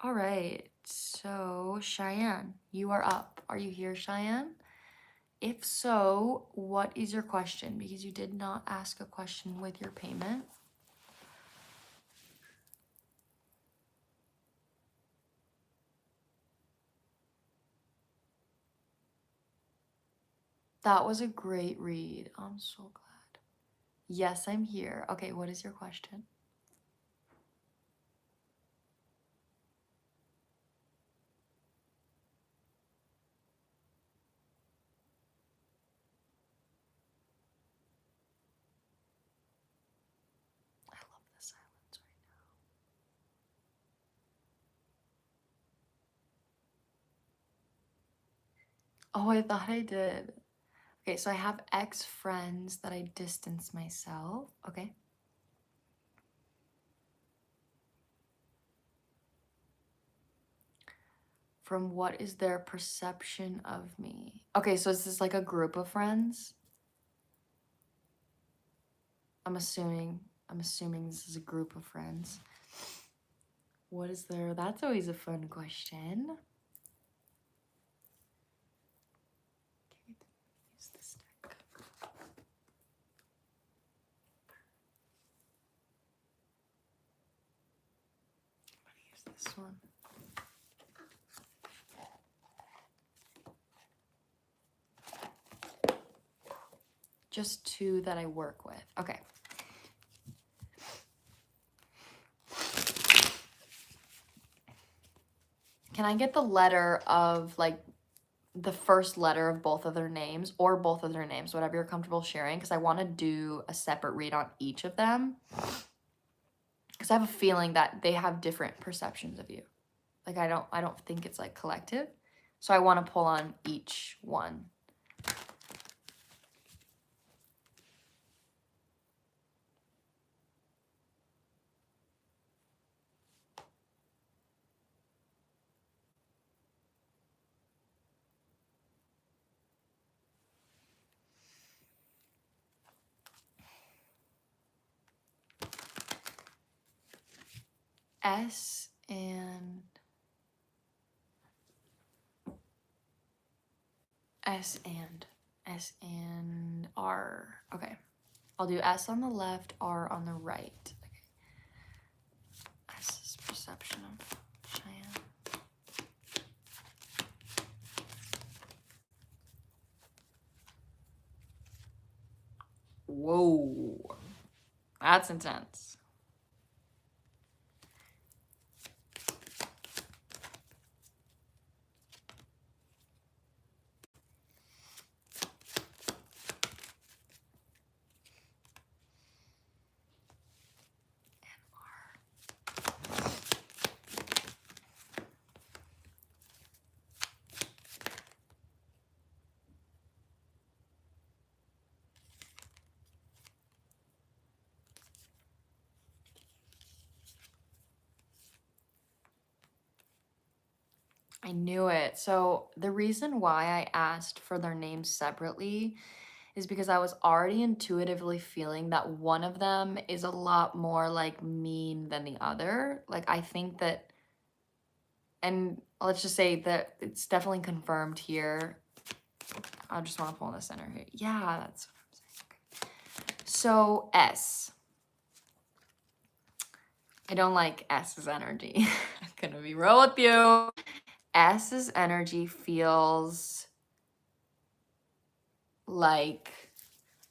All right, so Cheyenne, you are up. Are you here, Cheyenne? If so, what is your question? Because you did not ask a question with your payment. That was a great read. I'm so glad. Yes, I'm here. Okay, what is your question? I love the silence right now. Oh, I thought I did. Okay, so I have ex-friends that I distance myself. Okay. From what is their perception of me? Okay, so is this like a group of friends? I'm assuming this is a group of friends. What is there? That's always a fun question. Use the stick. I'm gonna use this one. Just two that I work with. Okay. Can I get the letter of, like, the first letter of both of their names, or both of their names, whatever you're comfortable sharing, because I want to do a separate read on each of them, because I have a feeling that they have different perceptions of you. Like, I don't think it's like collective, so I want to pull on each one. S and R. Okay. I'll do S on the left, R on the right. Okay. S's perception of Cheyenne. Whoa. That's intense. I knew it. So the reason why I asked for their names separately is because I was already intuitively feeling that one of them is a lot more like mean than the other. Like, I think that, and let's just say that it's definitely confirmed here. I just want to pull in the center here. Yeah, that's what I'm saying. Okay. So S. I don't like S's energy. I'm gonna be real with you. S's energy feels like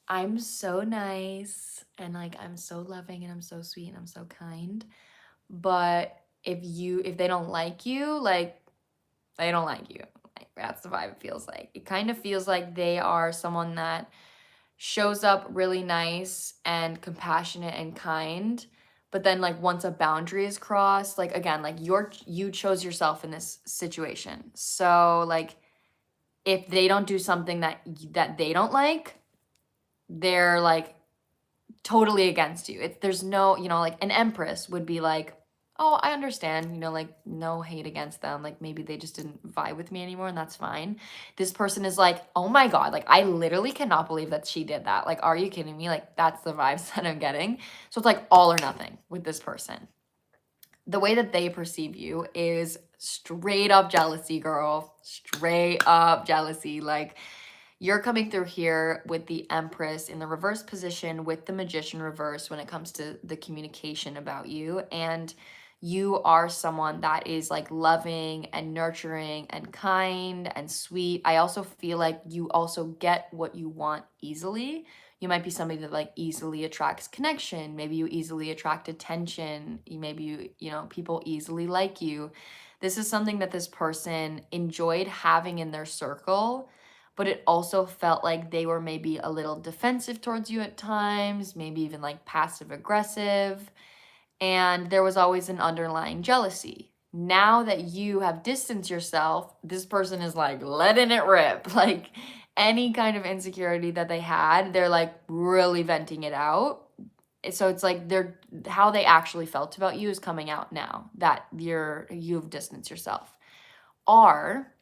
I'm so nice and like I'm so loving and I'm so sweet and I'm so kind. But if they don't like you, like, they don't like you. Like, that's the vibe it feels like. It kind of feels like they are someone that shows up really nice and compassionate and kind, but then like once a boundary is crossed, like again, like you chose yourself in this situation. So like if they don't do something that they don't like, they're like totally against you. There's no, like an empress would be like, oh, I understand, like no hate against them. Like maybe they just didn't vibe with me anymore and that's fine. This person is like, oh my God, like I literally cannot believe that she did that. Like, are you kidding me? Like that's the vibes that I'm getting. So it's like all or nothing with this person. The way that they perceive you is straight up jealousy, girl. Straight up jealousy. Like, you're coming through here with the Empress in the reverse position with the Magician reverse when it comes to the communication about you. And you are someone that is like loving and nurturing and kind and sweet. I also feel like you also get what you want easily. You might be somebody that like easily attracts connection. Maybe you easily attract attention. Maybe people easily like you. This is something that this person enjoyed having in their circle, but it also felt like they were maybe a little defensive towards you at times, maybe even like passive aggressive. And there was always an underlying jealousy. Now that you have distanced yourself, this person is like letting it rip. Like any kind of insecurity that they had, they're like really venting it out. So it's like how they actually felt about you is coming out now that you've distanced yourself. Or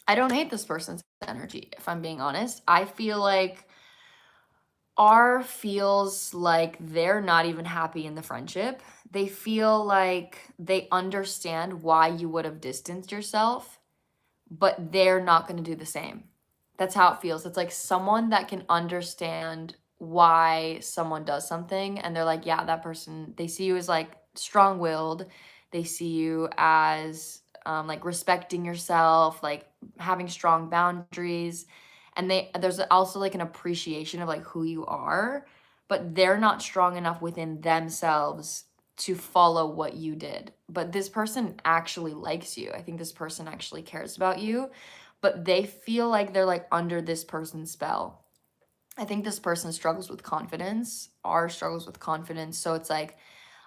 I don't hate this person's energy, if I'm being honest. I feel like R feels like they're not even happy in the friendship. They feel like they understand why you would have distanced yourself, but they're not going to do the same. That's how it feels. It's like someone that can understand why someone does something, and they're like, yeah, that person, they see you as like strong-willed. They see you as like respecting yourself, like having strong boundaries. And there's also like an appreciation of like who you are, but they're not strong enough within themselves to follow what you did. But this person actually likes you. I think this person actually cares about you, but they feel like they're like under this person's spell. I think this person struggles with confidence, or struggles with confidence. So it's like,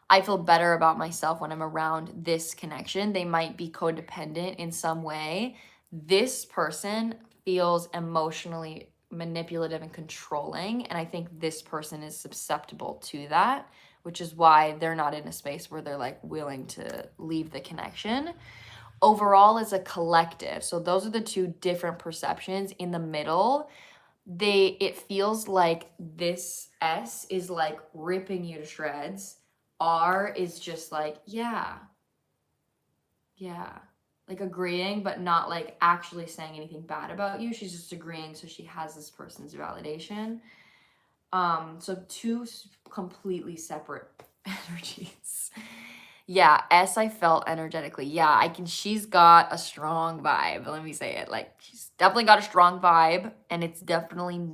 I feel better about myself when I'm around this connection. They might be codependent in some way. This person feels emotionally manipulative and controlling. And I think this person is susceptible to that, which is why they're not in a space where they're like willing to leave the connection. Overall, as a collective, so those are the two different perceptions. In the middle, it feels like this S is like ripping you to shreds. R is just like, yeah, like agreeing, but not like actually saying anything bad about you. She's just agreeing, so she has this person's validation. So two completely separate energies. Yeah, S, I felt energetically. Yeah, she's got a strong vibe. Let me say it. Like, she's definitely got a strong vibe, and it's definitely,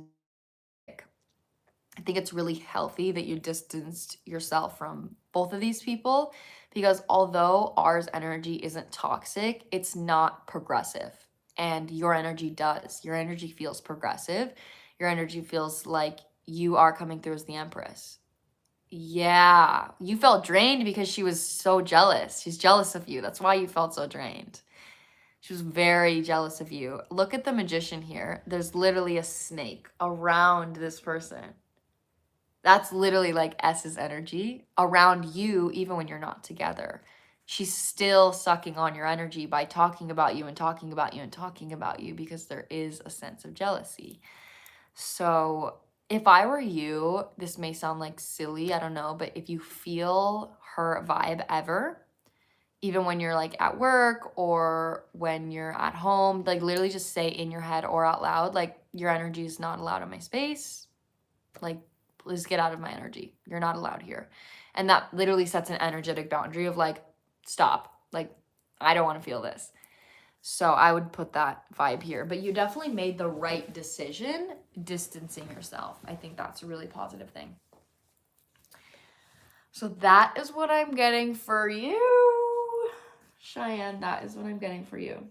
I think it's really healthy that you distanced yourself from both of these people, because although R's energy isn't toxic, it's not progressive. And your energy does. Your energy feels progressive. Your energy feels like you are coming through as the Empress. Yeah, you felt drained because she was so jealous. She's jealous of you. That's why you felt so drained. She was very jealous of you. Look at the Magician here. There's literally a snake around this person. That's literally like S's energy around you, even when you're not together. She's still sucking on your energy by talking about you and talking about you and talking about you, because there is a sense of jealousy. So if I were you, this may sound like silly, I don't know, but if you feel her vibe ever, even when you're like at work or when you're at home, like literally just say in your head or out loud, like, your energy is not allowed in my space. Like, please get out of my energy. You're not allowed here. And that literally sets an energetic boundary of like, stop. Like, I don't want to feel this. So I would put that vibe here. But you definitely made the right decision distancing yourself. I think that's a really positive thing. So that is what I'm getting for you, Cheyenne. That is what I'm getting for you.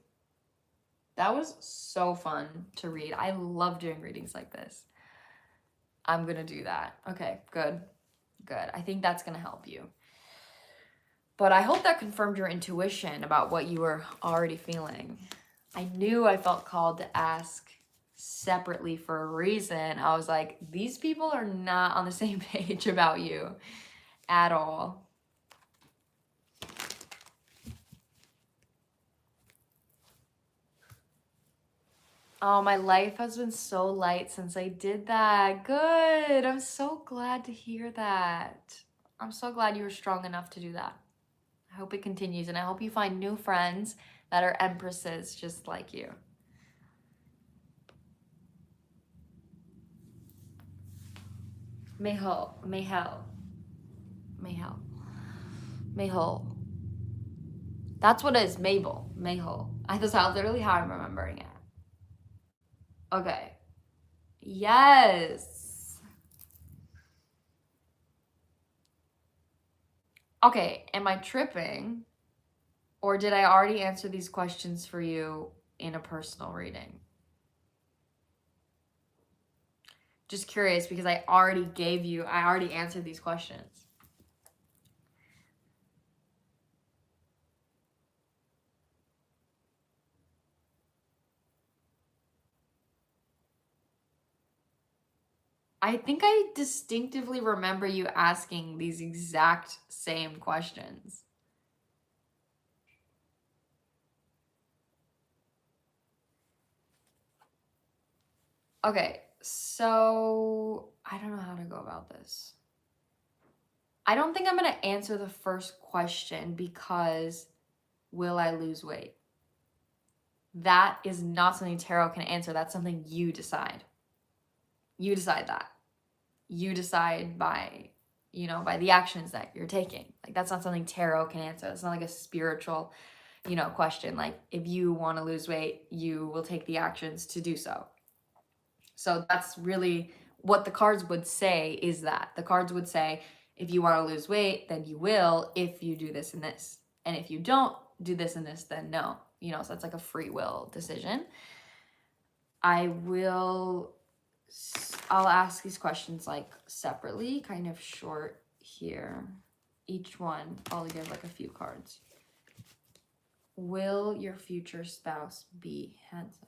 That was so fun to read. I love doing readings like this. I'm gonna do that. Okay, good. Good. I think that's gonna help you. But I hope that confirmed your intuition about what you were already feeling. I knew I felt called to ask separately for a reason. I was like, these people are not on the same page about you at all. Oh, my life has been so light since I did that. Good. I'm so glad to hear that. I'm so glad you were strong enough to do that. I hope it continues, and I hope you find new friends that are empresses just like you. Mehul, Mehel, Mehel, Mehul. That's what it is, Mabel, Mehul. That's literally how I'm remembering it. Okay. Yes. Okay, am I tripping? Or did I already answer these questions for you in a personal reading? Just curious because I already answered these questions. I think I distinctively remember you asking these exact same questions. Okay, so I don't know how to go about this. I don't think I'm going to answer the first question because will I lose weight? That is not something tarot can answer. That's something you decide. You decide that. You decide by, by the actions that you're taking. Like, that's not something tarot can answer. It's not like a spiritual, question. Like, if you want to lose weight, you will take the actions to do so. So that's really what the cards would say, is that the cards would say, if you want to lose weight, then you will, if you do this and this. And if you don't do this and this, then no. So that's like a free will decision. I'll ask these questions like separately, kind of short here. Each one, I'll give like a few cards. Will your future spouse be handsome?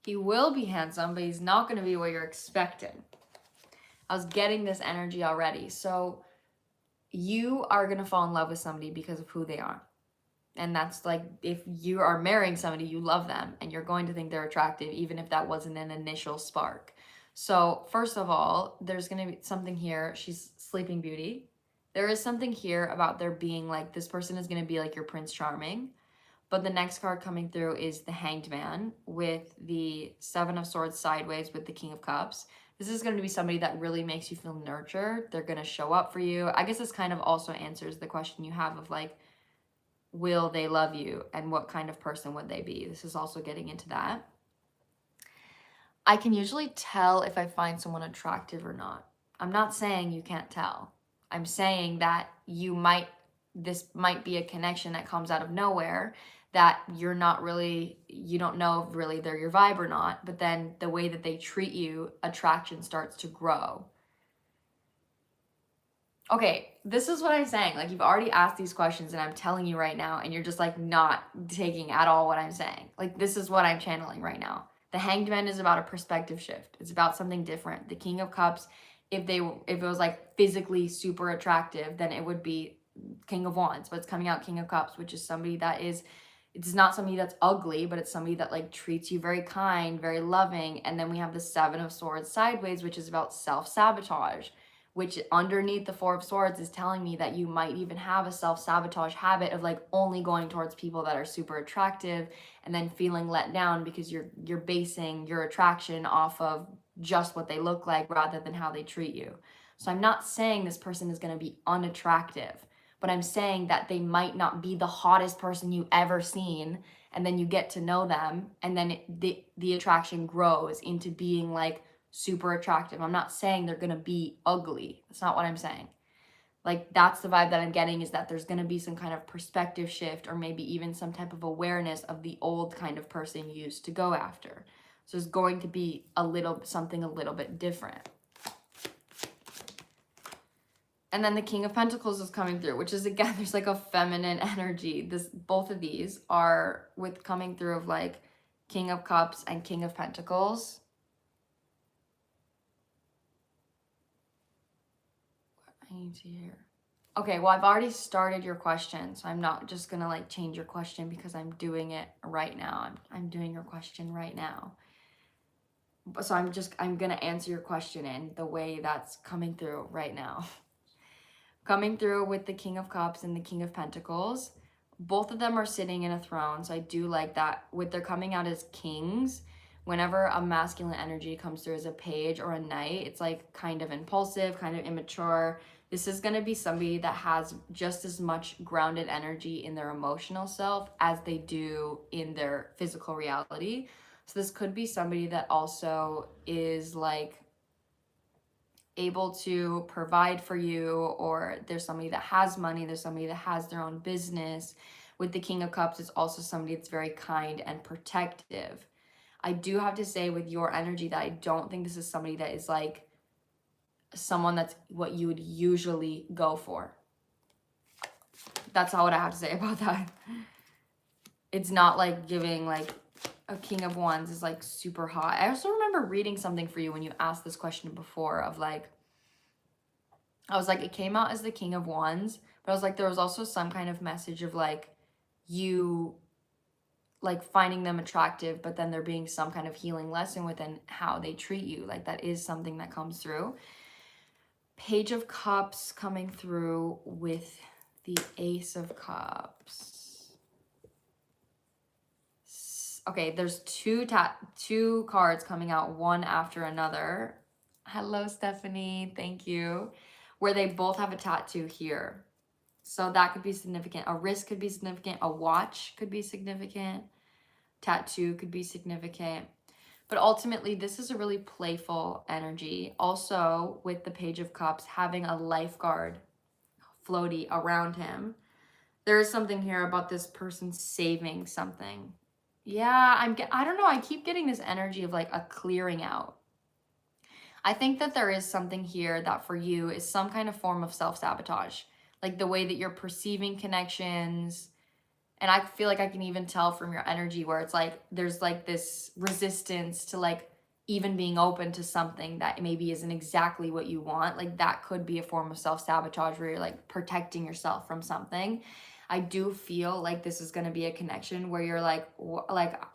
He will be handsome, but he's not going to be what you're expecting. I was getting this energy already. So you are going to fall in love with somebody because of who they are. And that's like, if you are marrying somebody, you love them and you're going to think they're attractive, even if that wasn't an initial spark. So first of all, there's going to be something here. She's Sleeping Beauty. There is something here about there being like, this person is going to be like your Prince Charming. But the next card coming through is the Hanged Man with the Seven of Swords sideways with the King of Cups. This is going to be somebody that really makes you feel nurtured. They're going to show up for you. I guess this kind of also answers the question you have of like, will they love you and what kind of person would they be? This is also getting into that. I can usually tell if I find someone attractive or not. I'm not saying you can't tell. I'm saying that this might be a connection that comes out of nowhere that you don't know if really they're your vibe or not, but then the way that they treat you, attraction starts to grow. Okay, this is what I'm saying. Like, you've already asked these questions and I'm telling you right now, and you're just like not taking at all what I'm saying. Like, this is what I'm channeling right now. The Hanged Man is about a perspective shift. It's about something different. The King of Cups, if it was like physically super attractive, then it would be King of Wands, but it's coming out King of Cups, which is somebody that it's not somebody that's ugly, but it's somebody that like treats you very kind, very loving. And then we have the Seven of Swords sideways, which is about self-sabotage, which underneath the Four of Swords is telling me that you might even have a self-sabotage habit of like only going towards people that are super attractive and then feeling let down because you're basing your attraction off of just what they look like rather than how they treat you. So I'm not saying this person is going to be unattractive, but I'm saying that they might not be the hottest person you ever seen, and then you get to know them, and then the attraction grows into being like super attractive. I'm not saying they're gonna be ugly. That's not what I'm saying. Like, that's the vibe that I'm getting, is that there's gonna be some kind of perspective shift, or maybe even some type of awareness of the old kind of person you used to go after. So there's going to be something a little bit different. And then the King of Pentacles is coming through, which is, again, there's like a feminine energy. Both of these are with coming through of like King of Cups and King of Pentacles. I need to hear. Okay, well, I've already started your question, so I'm not just gonna like change your question because I'm doing it right now. I'm doing your question right now. So I'm gonna answer your question in the way that's coming through right now. Coming through with the King of Cups and the King of Pentacles. Both of them are sitting in a throne, so I do like that. With their coming out as kings, whenever a masculine energy comes through as a page or a knight, it's like kind of impulsive, kind of immature. This is going to be somebody that has just as much grounded energy in their emotional self as they do in their physical reality. So this could be somebody that also is like able to provide for you, or there's somebody that has money, there's somebody that has their own business. With the King of Cups, it's also somebody that's very kind and protective. I do have to say with your energy that I don't think this is somebody that is like someone that's what you would usually go for. That's all what I have to say about that. It's not like giving like a King of Wands is like super hot. I also remember reading something for you when you asked this question before of like, I was like, it came out as the King of Wands, but I was like, there was also some kind of message of like you like finding them attractive, but then there being some kind of healing lesson within how they treat you. Like that is something that comes through. Page of Cups coming through with the Ace of Cups. Okay, there's two cards coming out one after another. Hello, Stephanie. Thank you. Where they both have a tattoo here. So that could be significant. A wrist could be significant. A watch could be significant. Tattoo could be significant. But ultimately, this is a really playful energy. Also, with the Page of Cups, having a lifeguard floaty around him. There is something here about this person saving something. Yeah, I don't know. I keep getting this energy of like a clearing out. I think that there is something here that for you is some kind of form of self-sabotage. Like the way that you're perceiving connections. And I feel like I can even tell from your energy where it's like there's like this resistance to like even being open to something that maybe isn't exactly what you want. Like that could be a form of self-sabotage where you're like protecting yourself from something. I do feel like this is going to be a connection where you're like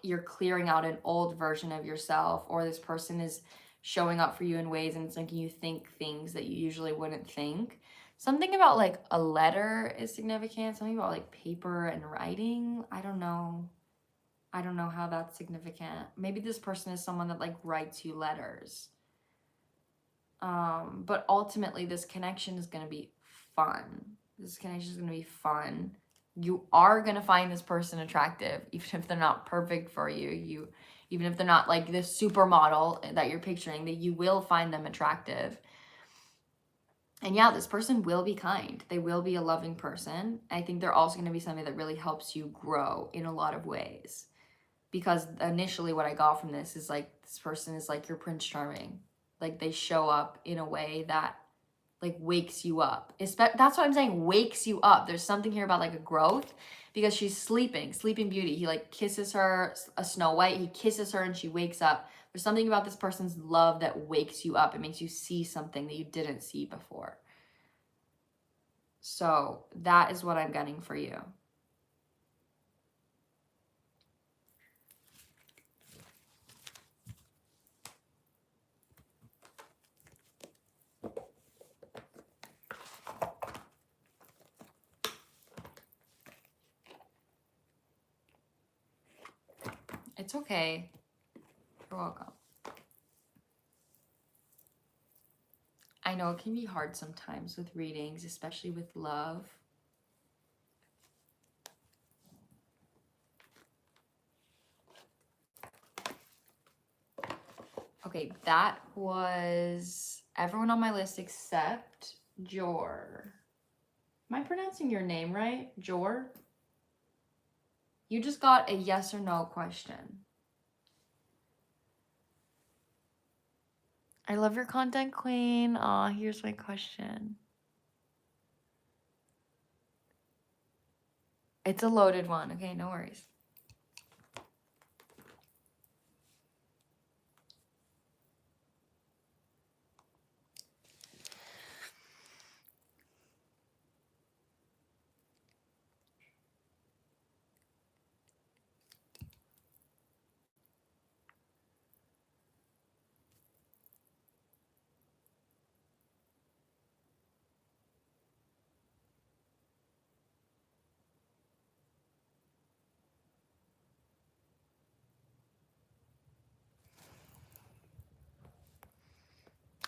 you're clearing out an old version of yourself, or this person is showing up for you in ways and it's making you think things that you usually wouldn't think. Something about like a letter is significant. Something about like paper and writing. I don't know how that's significant. Maybe this person is someone that like writes you letters. But ultimately this connection is going to be fun. This connection is going to be fun. You are going to find this person attractive, even if they're not perfect for you. Even if they're not like this supermodel that you're picturing, that you will find them attractive. And yeah, this person will be kind. They will be a loving person. I think they're also going to be somebody that really helps you grow in a lot of ways. Because initially what I got from this is like, this person is like your Prince Charming. Like they show up in a way that like wakes you up. That's what I'm saying, wakes you up. There's something here about like a growth, because she's sleeping Beauty. He like kisses her, a Snow White, he kisses her and she wakes up. There's something about this person's love that wakes you up. It makes you see something that you didn't see before. So that is what I'm getting for you. It's okay. You're welcome. I know it can be hard sometimes with readings, especially with love. Okay, that was everyone on my list except Jor. Am I pronouncing your name right? Jor? You just got a yes or no question. I love your content, queen. Aw, here's my question. It's a loaded one. Okay, no worries.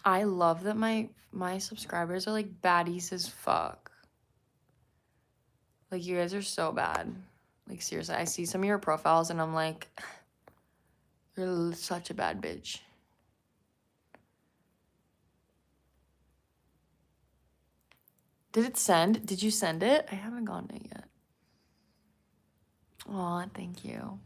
I love that my subscribers are like baddies as fuck. Like, you guys are so bad. Like, seriously, I see some of your profiles and I'm like, you're such a bad bitch. Did it send? Did you send it? I haven't gotten it yet. Aw, thank you.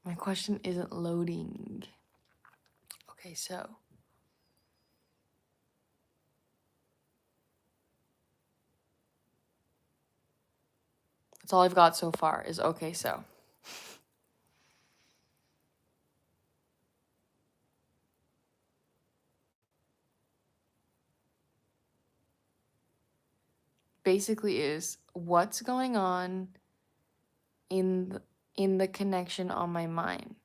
My question isn't loading. Okay, so. That's all I've got so far is okay, so. Basically is what's going on in the connection on my mind.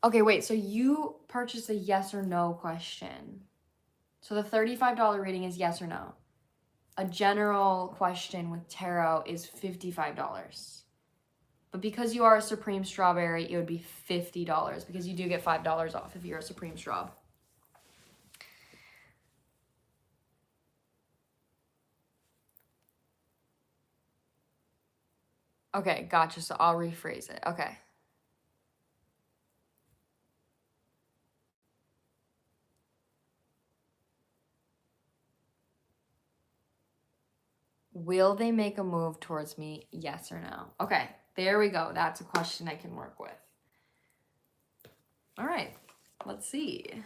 Okay, wait, so you purchased a yes or no question. So the $35 reading is yes or no. A general question with tarot is $55. But because you are a Supreme Strawberry, it would be $50 because you do get $5 off if you're a Supreme Straw. Okay, gotcha. So I'll rephrase it. Okay. Will they make a move towards me? Yes or no? Okay, there we go. That's a question I can work with. All right, let's see.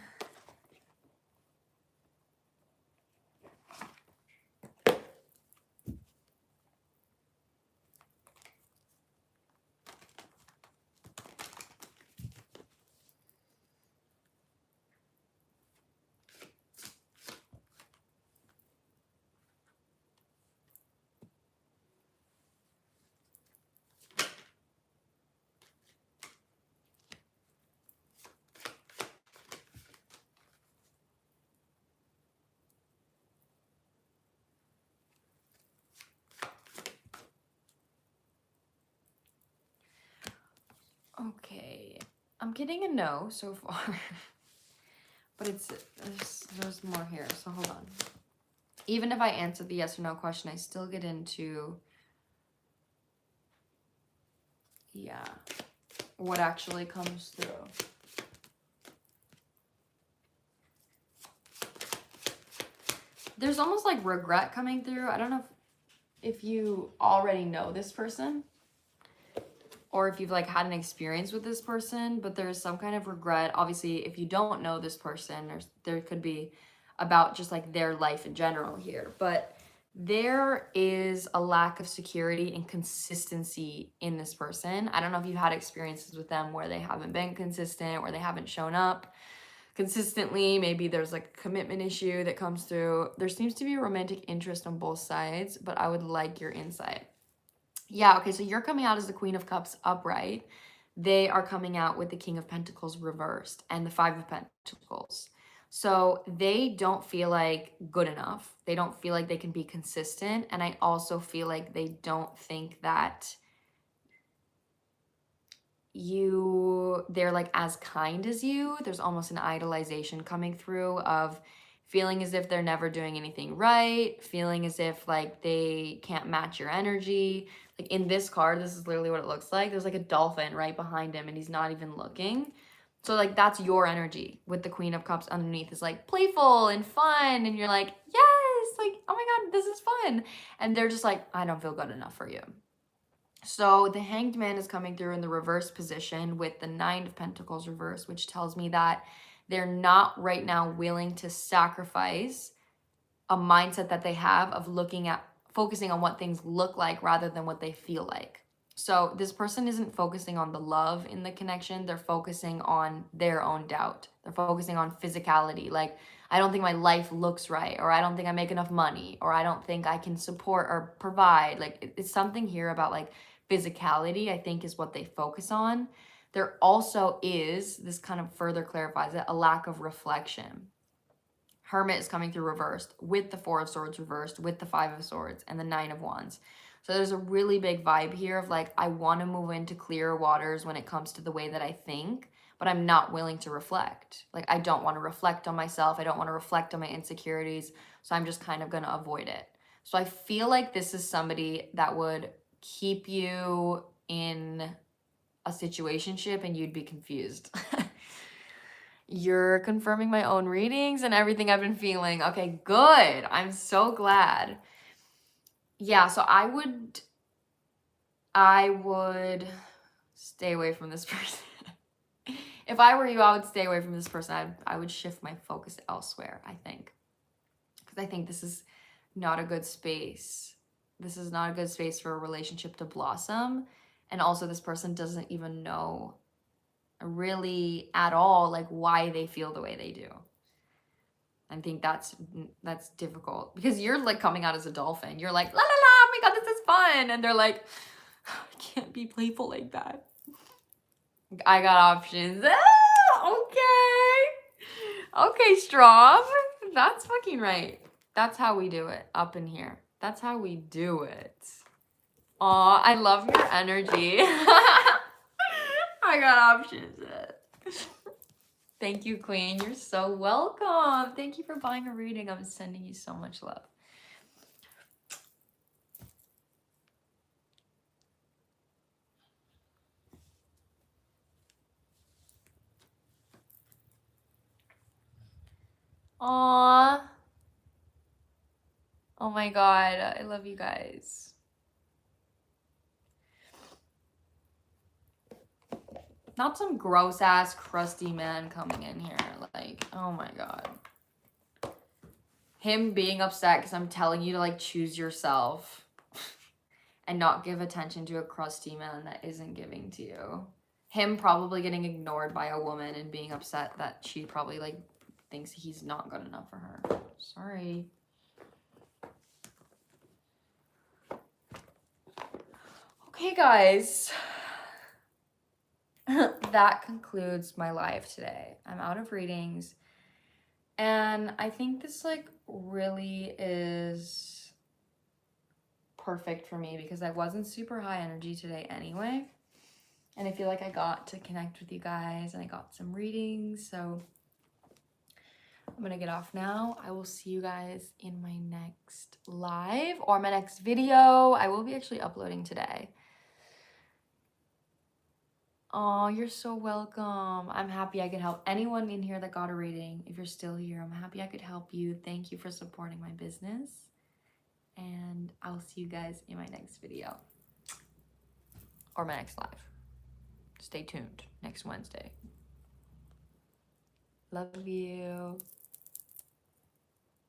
Okay, I'm getting a no so far, but there's more here, so hold on. Even if I answer the yes or no question, I still get into, yeah, what actually comes through. There's almost like regret coming through. I don't know if you already know this person or if you've like had an experience with this person, but there's some kind of regret. Obviously, if you don't know this person, there could be about just like their life in general here, but there is a lack of security and consistency in this person. I don't know if you've had experiences with them where they haven't been consistent, where they haven't shown up consistently. Maybe there's like a commitment issue that comes through. There seems to be a romantic interest on both sides, but I would like your insight. Yeah, okay, so you're coming out as the Queen of Cups upright. They are coming out with the King of Pentacles reversed and the Five of Pentacles. So they don't feel like good enough. They don't feel like they can be consistent. And I also feel like they don't think that they're like as kind as you. There's almost an idolization coming through of feeling as if they're never doing anything right, feeling as if like they can't match your energy. Like in this card, this is literally what it looks like. There's like a dolphin right behind him and he's not even looking. So like that's your energy with the Queen of Cups underneath is like playful and fun. And you're like, yes, like, oh my God, this is fun. And they're just like, I don't feel good enough for you. So the Hanged Man is coming through in the reverse position with the Nine of Pentacles reverse, which tells me that they're not right now willing to sacrifice a mindset that they have of focusing on what things look like rather than what they feel like. So this person isn't focusing on the love in the connection. They're focusing on their own doubt. They're focusing on physicality. Like, I don't think my life looks right, or I don't think I make enough money, or I don't think I can support or provide. Like, it's something here about like physicality, I think, is what they focus on. There also is, this kind of further clarifies it, a lack of reflection. Hermit is coming through reversed with the Four of Swords reversed, with the Five of Swords and the Nine of Wands. So there's a really big vibe here of like, I want to move into clearer waters when it comes to the way that I think, but I'm not willing to reflect. Like, I don't want to reflect on myself. I don't want to reflect on my insecurities. So I'm just kind of going to avoid it. So I feel like this is somebody that would keep you in a situationship and you'd be confused. You're confirming my own readings and everything I've been feeling. Okay, good. I'm so glad. Yeah, so I would stay away from this person. If I were you, I would stay away from this person. I would shift my focus elsewhere, I think. Because I think this is not a good space. This is not a good space for a relationship to blossom. And also this person doesn't even know really at all like why they feel the way they do. I think that's difficult because you're like coming out as a dolphin. You're like, la la la, oh my God, this is fun. And they're like, I can't be playful like that. I got options. Okay, Strom. That's fucking right. That's how we do it up in here. That's how we do it. Aw, I love your energy. I got options. Thank you, Queen. You're so welcome. Thank you for buying a reading. I'm sending you so much love. Aww. Oh my God. I love you guys. Not some gross ass crusty man coming in here. Like, oh my God. Him being upset because I'm telling you to like choose yourself and not give attention to a crusty man that isn't giving to you. Him probably getting ignored by a woman and being upset that she probably like thinks he's not good enough for her. Sorry. Okay, guys. That concludes my live today. I'm out of readings. And I think this like really is perfect for me because I wasn't super high energy today anyway. And I feel like I got to connect with you guys and I got some readings. So I'm gonna get off now. I will see you guys in my next live or my next video. I will be actually uploading today. Oh, you're so welcome. I'm happy I could help anyone in here that got a reading. If you're still here, I'm happy I could help you. Thank you for supporting my business. And I'll see you guys in my next video or my next live. Stay tuned next Wednesday. Love you.